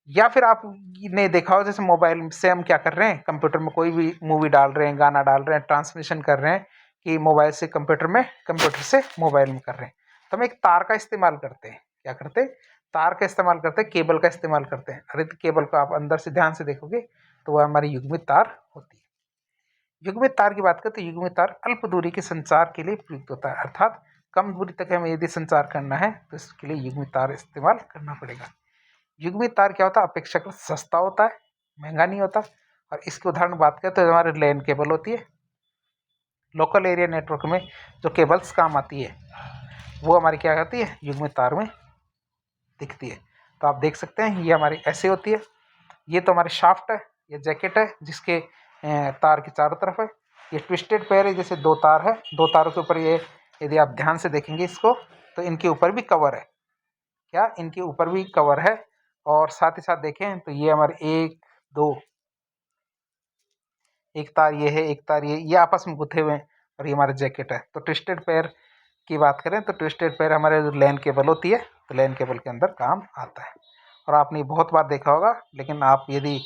या फिर आपने देखा हो, जैसे मोबाइल से हम क्या कर रहे हैं, कंप्यूटर में कोई भी मूवी डाल रहे हैं, गाना डाल रहे हैं, ट्रांसमिशन कर रहे हैं, कि मोबाइल से कंप्यूटर में, कंप्यूटर से मोबाइल में कर रहे हैं, तो हम एक तार का इस्तेमाल करते हैं। क्या करते हैं, तार का इस्तेमाल करते हैं, केबल का इस्तेमाल करते हैं। अरे तो केबल को आप अंदर से ध्यान से देखोगे तो वह हमारी युग्मित तार होती है। युग्मित तार की बात करें तो युग्मित तार अल्प दूरी के संचार के लिए प्रयुक्त होता है, अर्थात कम दूरी तक हमें यदि संचार करना है तो इसके लिए युग्मित तार इस्तेमाल करना पड़ेगा। युग्मित तार क्या होता है, अपेक्षाकृत सस्ता होता है, महंगा नहीं होता। और इसके उदाहरण बात करें तो हमारे लैन केबल होती है, लोकल एरिया नेटवर्क में जो केबल्स काम आती है, वो हमारी क्या होती है, युग्मित तार में दिखती है। तो आप देख सकते हैं ये हमारी ऐसे होती है। ये तो हमारे शाफ्ट है, ये जैकेट है जिसके तार के चारों तरफ है। ये ट्विस्टेड पेयर है, जैसे 2 तार है, 2 तारों के ऊपर ये, यदि आप ध्यान से देखेंगे इसको, तो इनके ऊपर भी कवर है। क्या, इनके ऊपर भी कवर है। और साथ ही साथ देखें तो ये हमारे 1 2, एक तार ये है, एक तार ये आपस में गुथे हुए हैं, और ये हमारा जैकेट है। तो ट्विस्टेड पेयर की बात करें तो ट्विस्टेड पेयर हमारे जो लैन केबल होती है, तो लैन केबल के अंदर काम आता है। और आपने बहुत बार देखा होगा, लेकिन आप यदि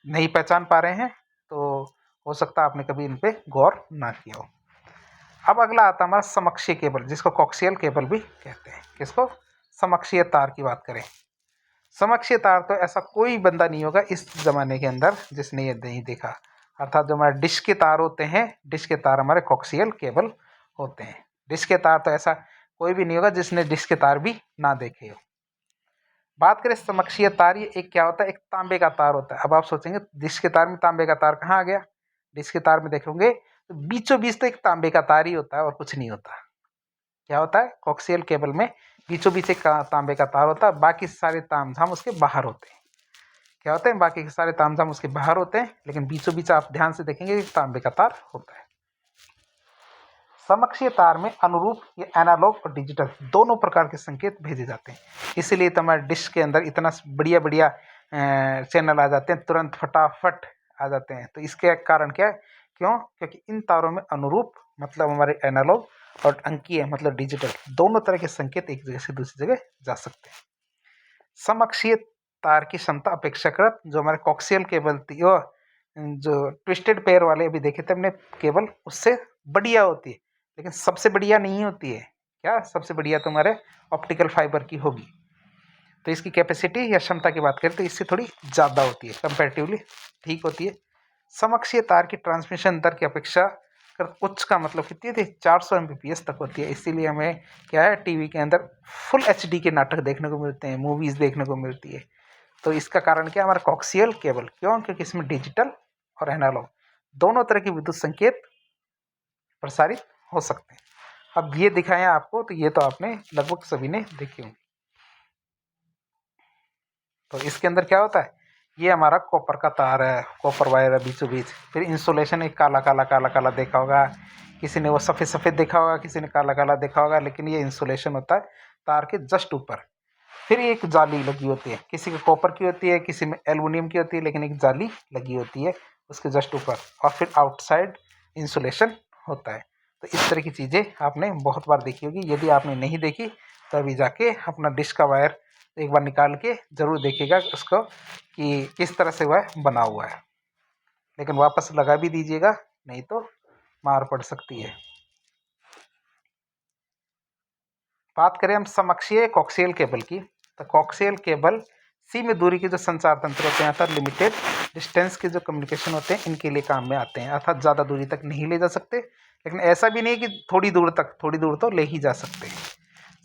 नहीं पहचान पा रहे हैं तो हो सकता है आपने कभी इन पे गौर ना किया हो। अब अगला आता है हमारा समअक्षीय केबल, जिसको कॉक्सियल केबल भी कहते हैं। किसको, समअक्षीय तार की बात करें, समअक्षीय तार तो ऐसा कोई बंदा नहीं होगा इस जमाने के अंदर जिसने ये नहीं देखा। अर्थात जो हमारे डिश के तार होते हैं, डिश के तार हमारे कॉक्सियल केबल होते हैं। डिश के तार तो ऐसा कोई भी नहीं होगा जिसने डिश के तार भी ना देखे हो। बात करें समअक्षीय तार, ये एक क्या होता है, एक तांबे का तार होता है। अब आप सोचेंगे डिश के तार में तांबे का तार कहाँ आ गया, डिश के तार में देखोगे तो बीचों बीच तो एक तांबे का तार ही होता है और कुछ नहीं होता। क्या होता है, कॉक्सियल केबल में बीचों बीच एक तांबे का तार होता है, बाकी सारे तामझाम उसके बाहर होते हैं। क्या होते हैं, बाकी के सारे तामझाम उसके बाहर होते हैं, लेकिन बीचों बीच आप ध्यान से देखेंगे तांबे का तार होता है। समअक्षीय तार में अनुरूप या एनालॉग और डिजिटल दोनों प्रकार के संकेत भेजे जाते हैं। इसीलिए तो हमारे डिश के अंदर इतना बढ़िया बढ़िया चैनल आ जाते हैं, तुरंत फटाफट आ जाते हैं। तो इसके कारण क्या है, क्यों, क्योंकि इन तारों में अनुरूप मतलब हमारे एनालॉग और अंकीय मतलब डिजिटल दोनों तरह के संकेत एक जगह से दूसरी जगह जा सकते हैं। समअक्षीय तार की क्षमता अपेक्षाकृत जो हमारे कॉक्सियल केबल थी, वो जो ट्विस्टेड पेयर वाले अभी देखे थे हमने केबल, उससे बढ़िया होती है, लेकिन सबसे बढ़िया नहीं होती है। क्या, सबसे बढ़िया तो हमारे ऑप्टिकल फाइबर की होगी। तो इसकी कैपेसिटी या क्षमता की बात करें तो इससे थोड़ी ज़्यादा होती है, कंपैरेटिवली ठीक होती है। समअक्षीय तार की ट्रांसमिशन दर की अपेक्षा अगर उच्च का मतलब कितनी थी 400 MBPS तक होती है। इसीलिए हमें क्या है टीवी के अंदर फुल HD के नाटक देखने को मिलते हैं, मूवीज़ देखने को मिलती है। तो इसका कारण क्या, हमारा कॉक्सियल केबल। क्यों? क्योंकि इसमें डिजिटल और एनालॉग दोनों तरह की विद्युत संकेत प्रसारित हो सकते हैं। अब ये दिखाएं आपको, तो ये तो आपने लगभग सभी ने देखे होंगे। तो इसके अंदर क्या होता है, ये हमारा कॉपर का तार है, कॉपर वायर है बीचों बीच। फिर इंसुलेशन एक काला काला काला काला देखा होगा, किसी ने वो सफ़ेद सफ़ेद देखा होगा, किसी ने काला काला देखा होगा, लेकिन ये इंसुलेशन होता है तार के जस्ट ऊपर। फिर एक जाली लगी होती है, किसी के कॉपर की होती है, किसी में एल्युमिनियम की होती है, लेकिन एक जाली लगी होती है उसके जस्ट ऊपर। और फिर आउटसाइड इंसुलेशन होता है। तो इस तरह की चीज़ें आपने बहुत बार देखी होगी। यदि आपने नहीं देखी तो अभी जाके अपना डिश का वायर एक बार निकाल के ज़रूर देखिएगा उसको कि किस तरह से वह बना हुआ है। लेकिन वापस लगा भी दीजिएगा, नहीं तो मार पड़ सकती है। बात करें हम समअक्षीय कॉक्सियल केबल की, तो कॉक्सियल केबल सीमित दूरी के जो संचार तंत्र होते हैं अर्थात लिमिटेड डिस्टेंस के जो कम्युनिकेशन होते हैं, इनके लिए काम में आते हैं। अर्थात ज़्यादा दूरी तक नहीं ले जा सकते, लेकिन ऐसा भी नहीं कि थोड़ी दूर तक, थोड़ी दूर तो ले ही जा सकते हैं।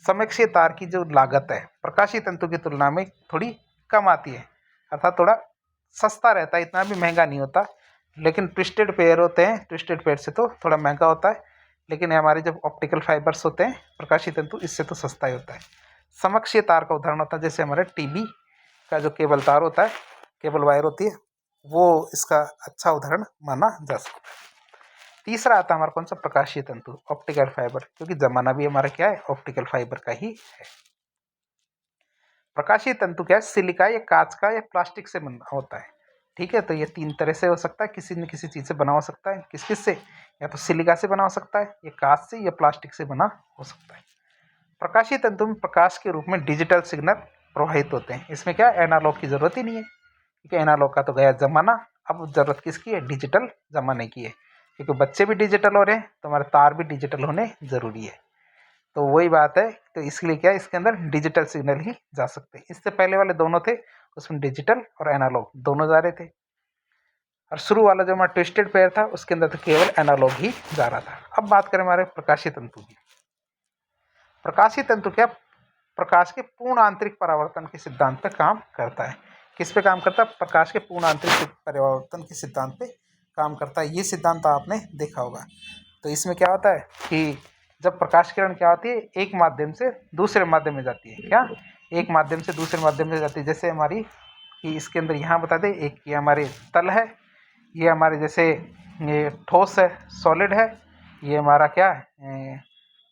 समअक्षीय तार की जो लागत है प्रकाशीय तंतु की तुलना में थोड़ी कम आती है, अर्थात थोड़ा सस्ता रहता है, इतना भी महंगा नहीं होता। लेकिन ट्विस्टेड पेयर होते हैं, ट्विस्टेड पेयर से तो थोड़ा महंगा होता है, लेकिन हमारे जब ऑप्टिकल फाइबर्स होते हैं प्रकाशीय तंतु, इससे तो सस्ता ही होता है। समअक्षीय तार का उदाहरण होता है जैसे हमारे टीवी का जो केबल तार होता है, केबल वायर होती है, वो इसका अच्छा उदाहरण माना जा सकता है। तीसरा आता है हमारा कौन सा, प्रकाशीय तंतु ऑप्टिकल फाइबर, क्योंकि जमाना भी हमारा क्या है, ऑप्टिकल फाइबर का ही है। प्रकाशीय तंतु क्या है, सिलिका या कांच का या प्लास्टिक से बना होता है। ठीक है, तो ये तीन तरह से हो सकता है, किसी न किसी चीज़ से बना हो सकता है। किस किस से, या तो सिलिका से बना हो सकता है, या कांच से, या प्लास्टिक से बना हो सकता है। प्रकाशीय तंतु में प्रकाश के रूप में डिजिटल सिग्नल प्रवाहित होते हैं। इसमें क्या एनालॉग की जरूरत ही नहीं है, क्योंकि एनालॉग का तो गया जमाना। अब जरूरत किसकी है, डिजिटल जमाने की है, क्योंकि बच्चे भी डिजिटल हो रहे हैं तो हमारे तार भी डिजिटल होने जरूरी है। तो वही बात है, तो इसलिए क्या है, इसके अंदर डिजिटल सिग्नल ही जा सकते हैं। इससे पहले वाले दोनों थे, उसमें डिजिटल और एनालॉग दोनों जा रहे थे। और शुरू वाला जो हमारा ट्विस्टेड पेयर था उसके अंदर तो केवल एनालॉग ही जा रहा था। अब बात करें हमारे प्रकाशीय तंतु की। प्रकाशीय तंतु क्या, प्रकाश के पूर्ण आंतरिक परावर्तन के सिद्धांत पर काम करता है। किस पे काम करता है, प्रकाश के पूर्ण आंतरिक परावर्तन के सिद्धांत पे काम करता है। ये सिद्धांत आपने देखा होगा। तो इसमें क्या होता है कि जब प्रकाश किरण क्या होती है, एक माध्यम से दूसरे माध्यम में जाती है। क्या, एक माध्यम से दूसरे माध्यम में जाती है। जैसे हमारी कि इसके अंदर यहाँ बता दें, एक ये हमारे तल है, ये हमारे जैसे ये ठोस है, सॉलिड है, ये हमारा क्या है,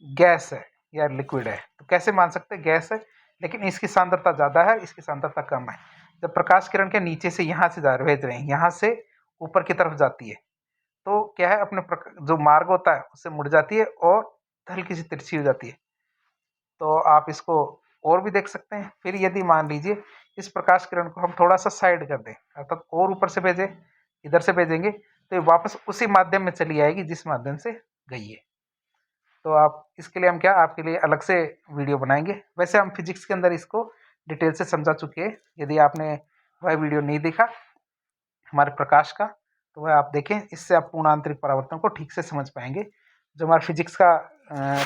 गैस है या लिक्विड है। तो कैसे मान सकते हैं, गैस है, लेकिन इसकी सांद्रता ज़्यादा है, इसकी सांद्रता कम है। जब प्रकाश किरण के नीचे से यहाँ से भेज रहे हैं, यहाँ से ऊपर की तरफ जाती है, तो क्या है, अपने जो मार्ग होता है उससे मुड़ जाती है और हल्की सी तिरछी हो जाती है। तो आप इसको और भी देख सकते हैं। फिर यदि मान लीजिए इस प्रकाश किरण को हम थोड़ा सा साइड कर दें, अर्थात और ऊपर से भेजें, इधर से भेजेंगे, तो ये वापस उसी माध्यम में चली आएगी जिस माध्यम से गई है। तो आप इसके लिए हम क्या, आपके लिए अलग से वीडियो बनाएंगे। वैसे हम फिजिक्स के अंदर इसको डिटेल से समझा चुके हैं। यदि आपने वह वीडियो नहीं देखा हमारे प्रकाश का, तो वह आप देखें, इससे आप पूर्ण आंतरिक परावर्तन को ठीक से समझ पाएंगे। जो हमारे फिजिक्स का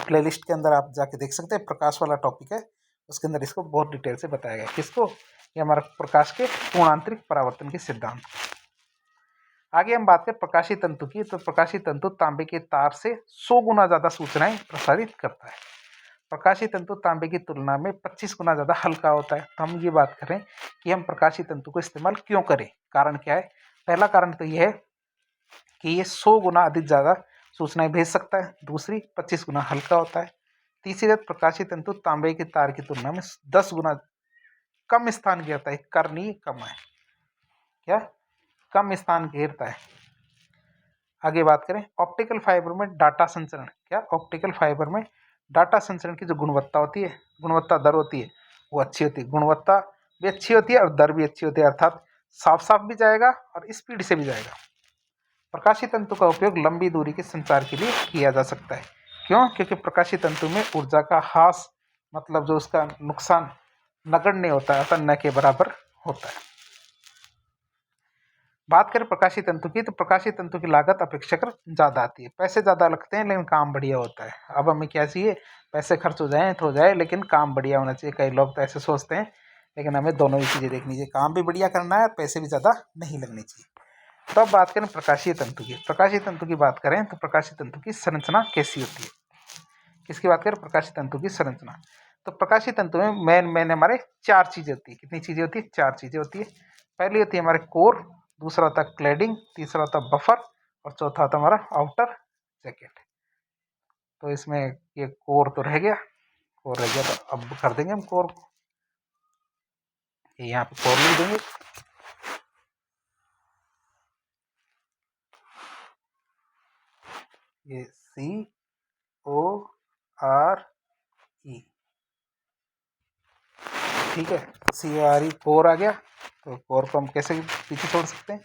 प्लेलिस्ट के अंदर आप जाके देख सकते हैं, प्रकाश वाला टॉपिक है, उसके अंदर इसको बहुत डिटेल से बताया गया। किसको, ये हमारा प्रकाश के पूर्ण आंतरिक परावर्तन के सिद्धांत। आगे हम बात करें प्रकाशीय तंतु की, तो प्रकाशीय तंतु तांबे के तार से 100 गुना ज़्यादा सूचनाएं प्रसारित करता है। प्रकाशीय तंतु तांबे की तुलना में 25 गुना ज़्यादा हल्का होता है। तो हम ये बात करें कि हम प्रकाशीय तंतु को इस्तेमाल क्यों करें, कारण क्या है। पहला कारण तो यह है कि ये 100 गुना अधिक ज़्यादा सूचनाएं भेज सकता है। दूसरी, 25 गुना हल्का होता है। तीसरी बात, प्रकाशीय तंतु तांबे के तार की तुलना में 10 गुना कम स्थान घेरता है। करनी कम है, क्या, कम स्थान घेरता है। आगे बात करें ऑप्टिकल फाइबर में डाटा संचरण, क्या, ऑप्टिकल फाइबर में डाटा संचरण की जो गुणवत्ता होती है, गुणवत्ता दर होती है, वो अच्छी होती है। गुणवत्ता भी अच्छी होती है और दर भी अच्छी होती है, अर्थात साफ साफ भी जाएगा और स्पीड से भी जाएगा। प्रकाशीय तंतु का उपयोग लंबी दूरी के संचार के लिए किया जा सकता है। क्यों, क्योंकि प्रकाशीय तंतु में ऊर्जा का ह्रास, मतलब जो उसका नुकसान नगण्य होता है, अर्थात न के बराबर होता है। बात करें प्रकाशीय तंतु की, तो प्रकाशीय तंतु की लागत अपेक्षाकृत ज़्यादा आती है, पैसे ज़्यादा लगते हैं लेकिन काम बढ़िया होता है। अब हमें क्या चाहिए, पैसे खर्च हो जाए तो हो जाए लेकिन काम बढ़िया होना चाहिए। कई लोग तो ऐसे सोचते हैं, लेकिन हमें दोनों ही चीज़ें देखनी चाहिए, काम भी बढ़िया करना है और पैसे भी ज़्यादा नहीं लगने चाहिए। तो अब बात करें प्रकाशीय तंतु की। प्रकाशीय तंतु की बात करें तो प्रकाशीय तंतु की संरचना कैसी होती है। किसकी बात करें, प्रकाशीय तंतु की संरचना। तो प्रकाशीय तंतु में मेन हमारे चार चीजें होती है। कितनी चीजें होती है, चार चीजें होती है। पहली होती है हमारे कोर, दूसरा होता है क्लैडिंग, तीसरा होता है बफर और चौथा होता है हमारा आउटर जैकेट। तो इसमें ये कोर तो रह गया, कोर रह गया तो अब कर देंगे हम कोर को, यहाँ पे कोर लिख देंगे। ये CORE, ठीक है, CORE कोर आ गया। तो कोर को हम कैसे पीछे छोड़ सकते हैं,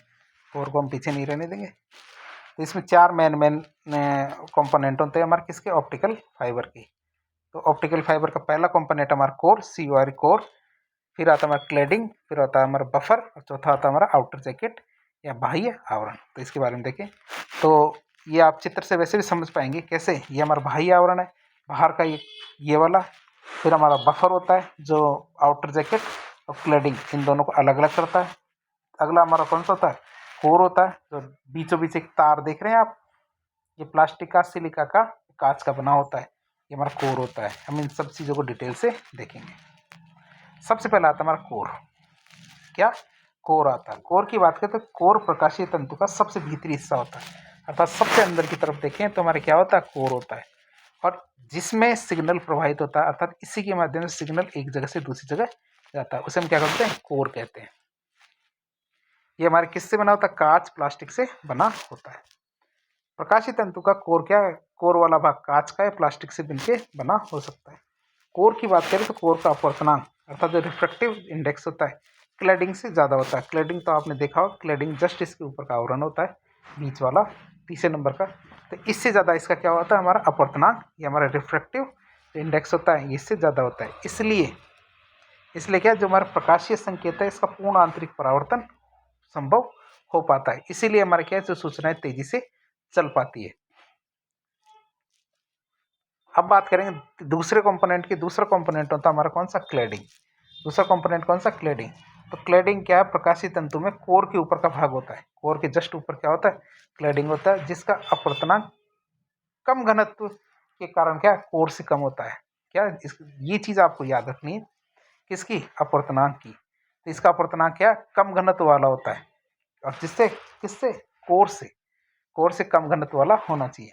कोर को हम पीछे नहीं रहने देंगे। तो इसमें चार मेन कंपोनेंट होते हैं हमारे किसके, ऑप्टिकल फाइबर के। तो ऑप्टिकल फाइबर का पहला कंपोनेंट हमारा कोर, CORE कोर, फिर आता है हमारा क्लैडिंग, फिर आता है हमारा बफर और चौथा आता है हमारा आउटर जैकेट या बाह्य आवरण। तो इसके बारे में देखें तो ये आप चित्र से वैसे भी समझ पाएंगे कैसे। ये हमारा बाह्य आवरण है, बाहर का ये वाला। फिर हमारा बफर होता है जो आउटर जैकेट और क्लैडिंग इन दोनों को अलग अलग करता है। अगला हमारा कौन सा होता है, कोर होता है, जो बीचों बीच एक तार देख रहे हैं आप, ये प्लास्टिक का, सिलिका का, कांच का बना होता है, ये हमारा कोर होता है। हम इन सब चीज़ों को डिटेल से देखेंगे। सबसे पहला आता है हमारा कोर। क्या, कोर आता है। कोर की बात करें तो कोर प्रकाशीय तंतु का सबसे भीतरी हिस्सा होता है, अर्थात सबसे अंदर की तरफ देखें तो हमारे क्या होता है, कोर होता है। और जिसमें सिग्नल प्रवाहित होता है, अर्थात इसी के माध्यम से सिग्नल एक जगह से दूसरी जगह जाता है, उसे हम क्या कहते हैं, कोर कहते हैं। ये हमारे किससे बना होता है, कांच प्लास्टिक से बना होता है। प्रकाशीय तंतु का कोर क्या है, कोर वाला भाग कांच का या प्लास्टिक से मिलकर बना हो सकता है। कोर की बात करें तो कोर का अपवर्तनांक अर्थात जो रिफ्रैक्टिव इंडेक्स होता है क्लैडिंग से ज़्यादा होता है। क्लैडिंग तो आपने देखा हो, क्लैडिंग जस्ट इसके ऊपर का आवरण होता है, बीच वाला तीसरे नंबर का। तो इससे ज़्यादा इसका क्या होता है, हमारा अपवर्तनांक, ये हमारा रिफ्रैक्टिव इंडेक्स होता है, इससे ज़्यादा होता है। इसलिए क्या, जो हमारा प्रकाशीय संकेत है इसका पूर्ण आंतरिक परावर्तन संभव हो पाता है। इसीलिए हमारे क्या है, जो सूचनाएं तेजी से चल पाती है। अब बात करेंगे दूसरे कंपोनेंट की। दूसरा कंपोनेंट होता है हमारा कौन सा, क्लैडिंग। दूसरा कंपोनेंट कौन सा, क्लैडिंग। तो क्लैडिंग क्या है, प्रकाशीय तंतु में कोर के ऊपर का भाग होता है। कोर के जस्ट ऊपर क्या होता है, क्लैडिंग होता है, जिसका अपवर्तनांक कम घनत्व के कारण क्या, कोर से कम होता है। क्या, ये चीज आपको याद रखनी है, किसकी, अपवर्तनांक की। तो इसका अपवर्तनांक क्या, कम घनत्व वाला होता है, और जिससे किससे, कोर से कम घनत्व वाला होना चाहिए,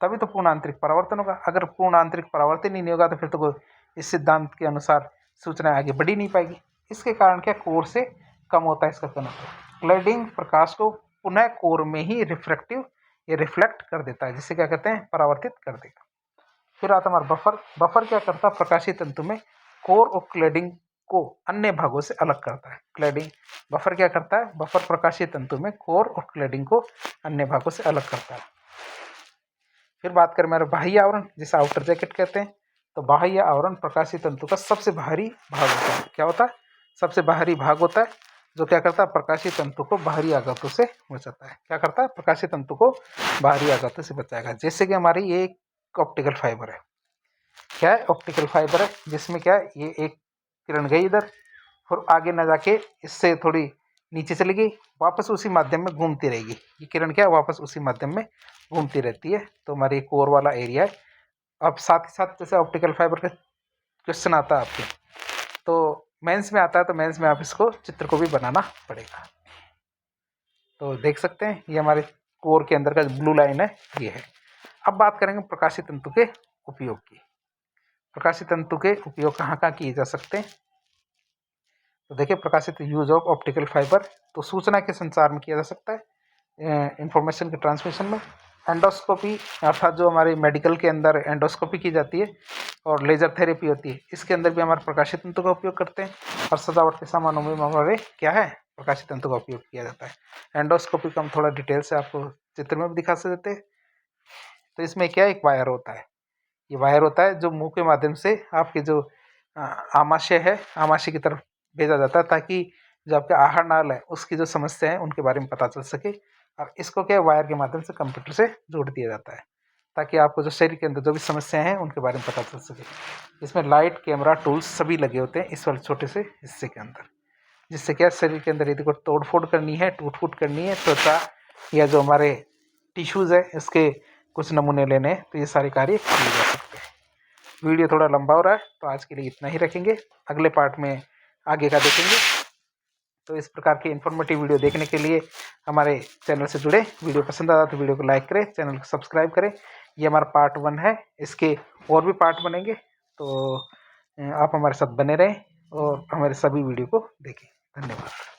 तभी तो पूर्ण आंतरिक परावर्तन होगा। अगर पूर्ण आंतरिक परावर्तन ही नहीं होगा तो फिर तो इस सिद्धांत के अनुसार सूचना आगे बढ़ ही नहीं पाएगी। इसके कारण क्या, कोर से कम होता है इसका घनत्व। क्लैडिंग प्रकाश को पुनः कोर में ही रिफ्लेक्ट कर देता है, जिससे क्या कहते हैं, परावर्तित कर देगा। फिर आता हमारा बफर। बफर क्या करता है, प्रकाशीय तंतु में कोर और क्लैडिंग को अन्य भागों से अलग करता है। क्लैडिंग, बफर क्या करता है, बफर प्रकाशीय तंतु में कोर और क्लैडिंग को अन्य भागों से अलग करता है। फिर बात करें हमारे बाह्य आवरण, जिसे आउटर जैकेट कहते हैं। तो बाह्य आवरण प्रकाशीय तंतु का सबसे बाहरी भाग होता है। क्या होता है, सबसे बाहरी भाग होता है, जो क्या करता है, प्रकाशीय तंतु को बाहरी आघातों से बचाता है। क्या करता है, प्रकाशीय तंतु को बाहरी आघातों से बचाएगा। जैसे कि हमारी ये एक ऑप्टिकल फाइबर है। क्या है, ऑप्टिकल फाइबर है, जिसमें क्या है, ये एक किरण गई इधर और आगे न जाके इससे थोड़ी नीचे चली गई, वापस उसी माध्यम में घूमती रहेगी। ये किरण क्या है, वापस उसी माध्यम में घूमती रहती है। तो हमारी कोर वाला एरिया है। अब साथ ही साथ जैसे ऑप्टिकल फाइबर का क्वेश्चन आता है आपके, तो मेंस में आता है, तो मेंस में आप इसको चित्र को भी बनाना पड़ेगा। तो देख सकते हैं ये हमारे कोर के अंदर का ब्लू लाइन है, ये है। अब बात करेंगे प्रकाशीय तंतु के उपयोग की। प्रकाशीय तंतु के उपयोग कहाँ कहाँ किए जा सकते हैं। तो देखिए, प्रकाशित यूज ऑफ ऑप्टिकल फाइबर, तो सूचना के संचार में किया जा सकता है, इंफॉर्मेशन के ट्रांसमिशन में। एंडोस्कोपी, अर्थात जो हमारे मेडिकल के अंदर एंडोस्कोपी की जाती है और लेजर थेरेपी होती है, इसके अंदर भी हमारे प्रकाशित तंतु का उपयोग करते हैं। और सजावट के सामानों में हमारे क्या है, प्रकाशित तंतु का उपयोग किया जाता है। एंडोस्कोपी का हम थोड़ा डिटेल से आपको चित्र में भी दिखा सकते हैं। तो इसमें क्या, एक वायर होता है, ये वायर होता है जो मुंह के माध्यम से आपके जो आमाशय है, आमाशय की तरफ भेजा जाता है, ताकि जो आपके आहार नाल है उसकी जो समस्या है उनके बारे में पता चल सके। और इसको क्या वायर के माध्यम से कंप्यूटर से जोड़ दिया जाता है ताकि आपको जो शरीर के अंदर जो भी समस्याएं हैं उनके बारे में पता चल सके। इसमें लाइट, कैमरा, टूल्स सभी लगे होते हैं इस वाले छोटे से हिस्से के अंदर, जिससे क्या शरीर के अंदर यदि कोई तोड़ फोड़ करनी है, टूट फूट करनी है, त्वचा या जो हमारे टिश्यूज़ है इसके कुछ नमूने लेने हैं, तो ये सारे कार्य किए जा सकते हैं। वीडियो थोड़ा लंबा हो रहा है तो आज के लिए इतना ही रखेंगे, अगले पार्ट में आगे का देखेंगे। तो इस प्रकार की इन्फॉर्मेटिव वीडियो देखने के लिए हमारे चैनल से जुड़े। वीडियो पसंद आता तो वीडियो को लाइक करें, चैनल को सब्सक्राइब करें। ये हमारा पार्ट 1 है, इसके और भी पार्ट बनेंगे, तो आप हमारे साथ बने रहें और हमारे सभी वीडियो को देखें। धन्यवाद।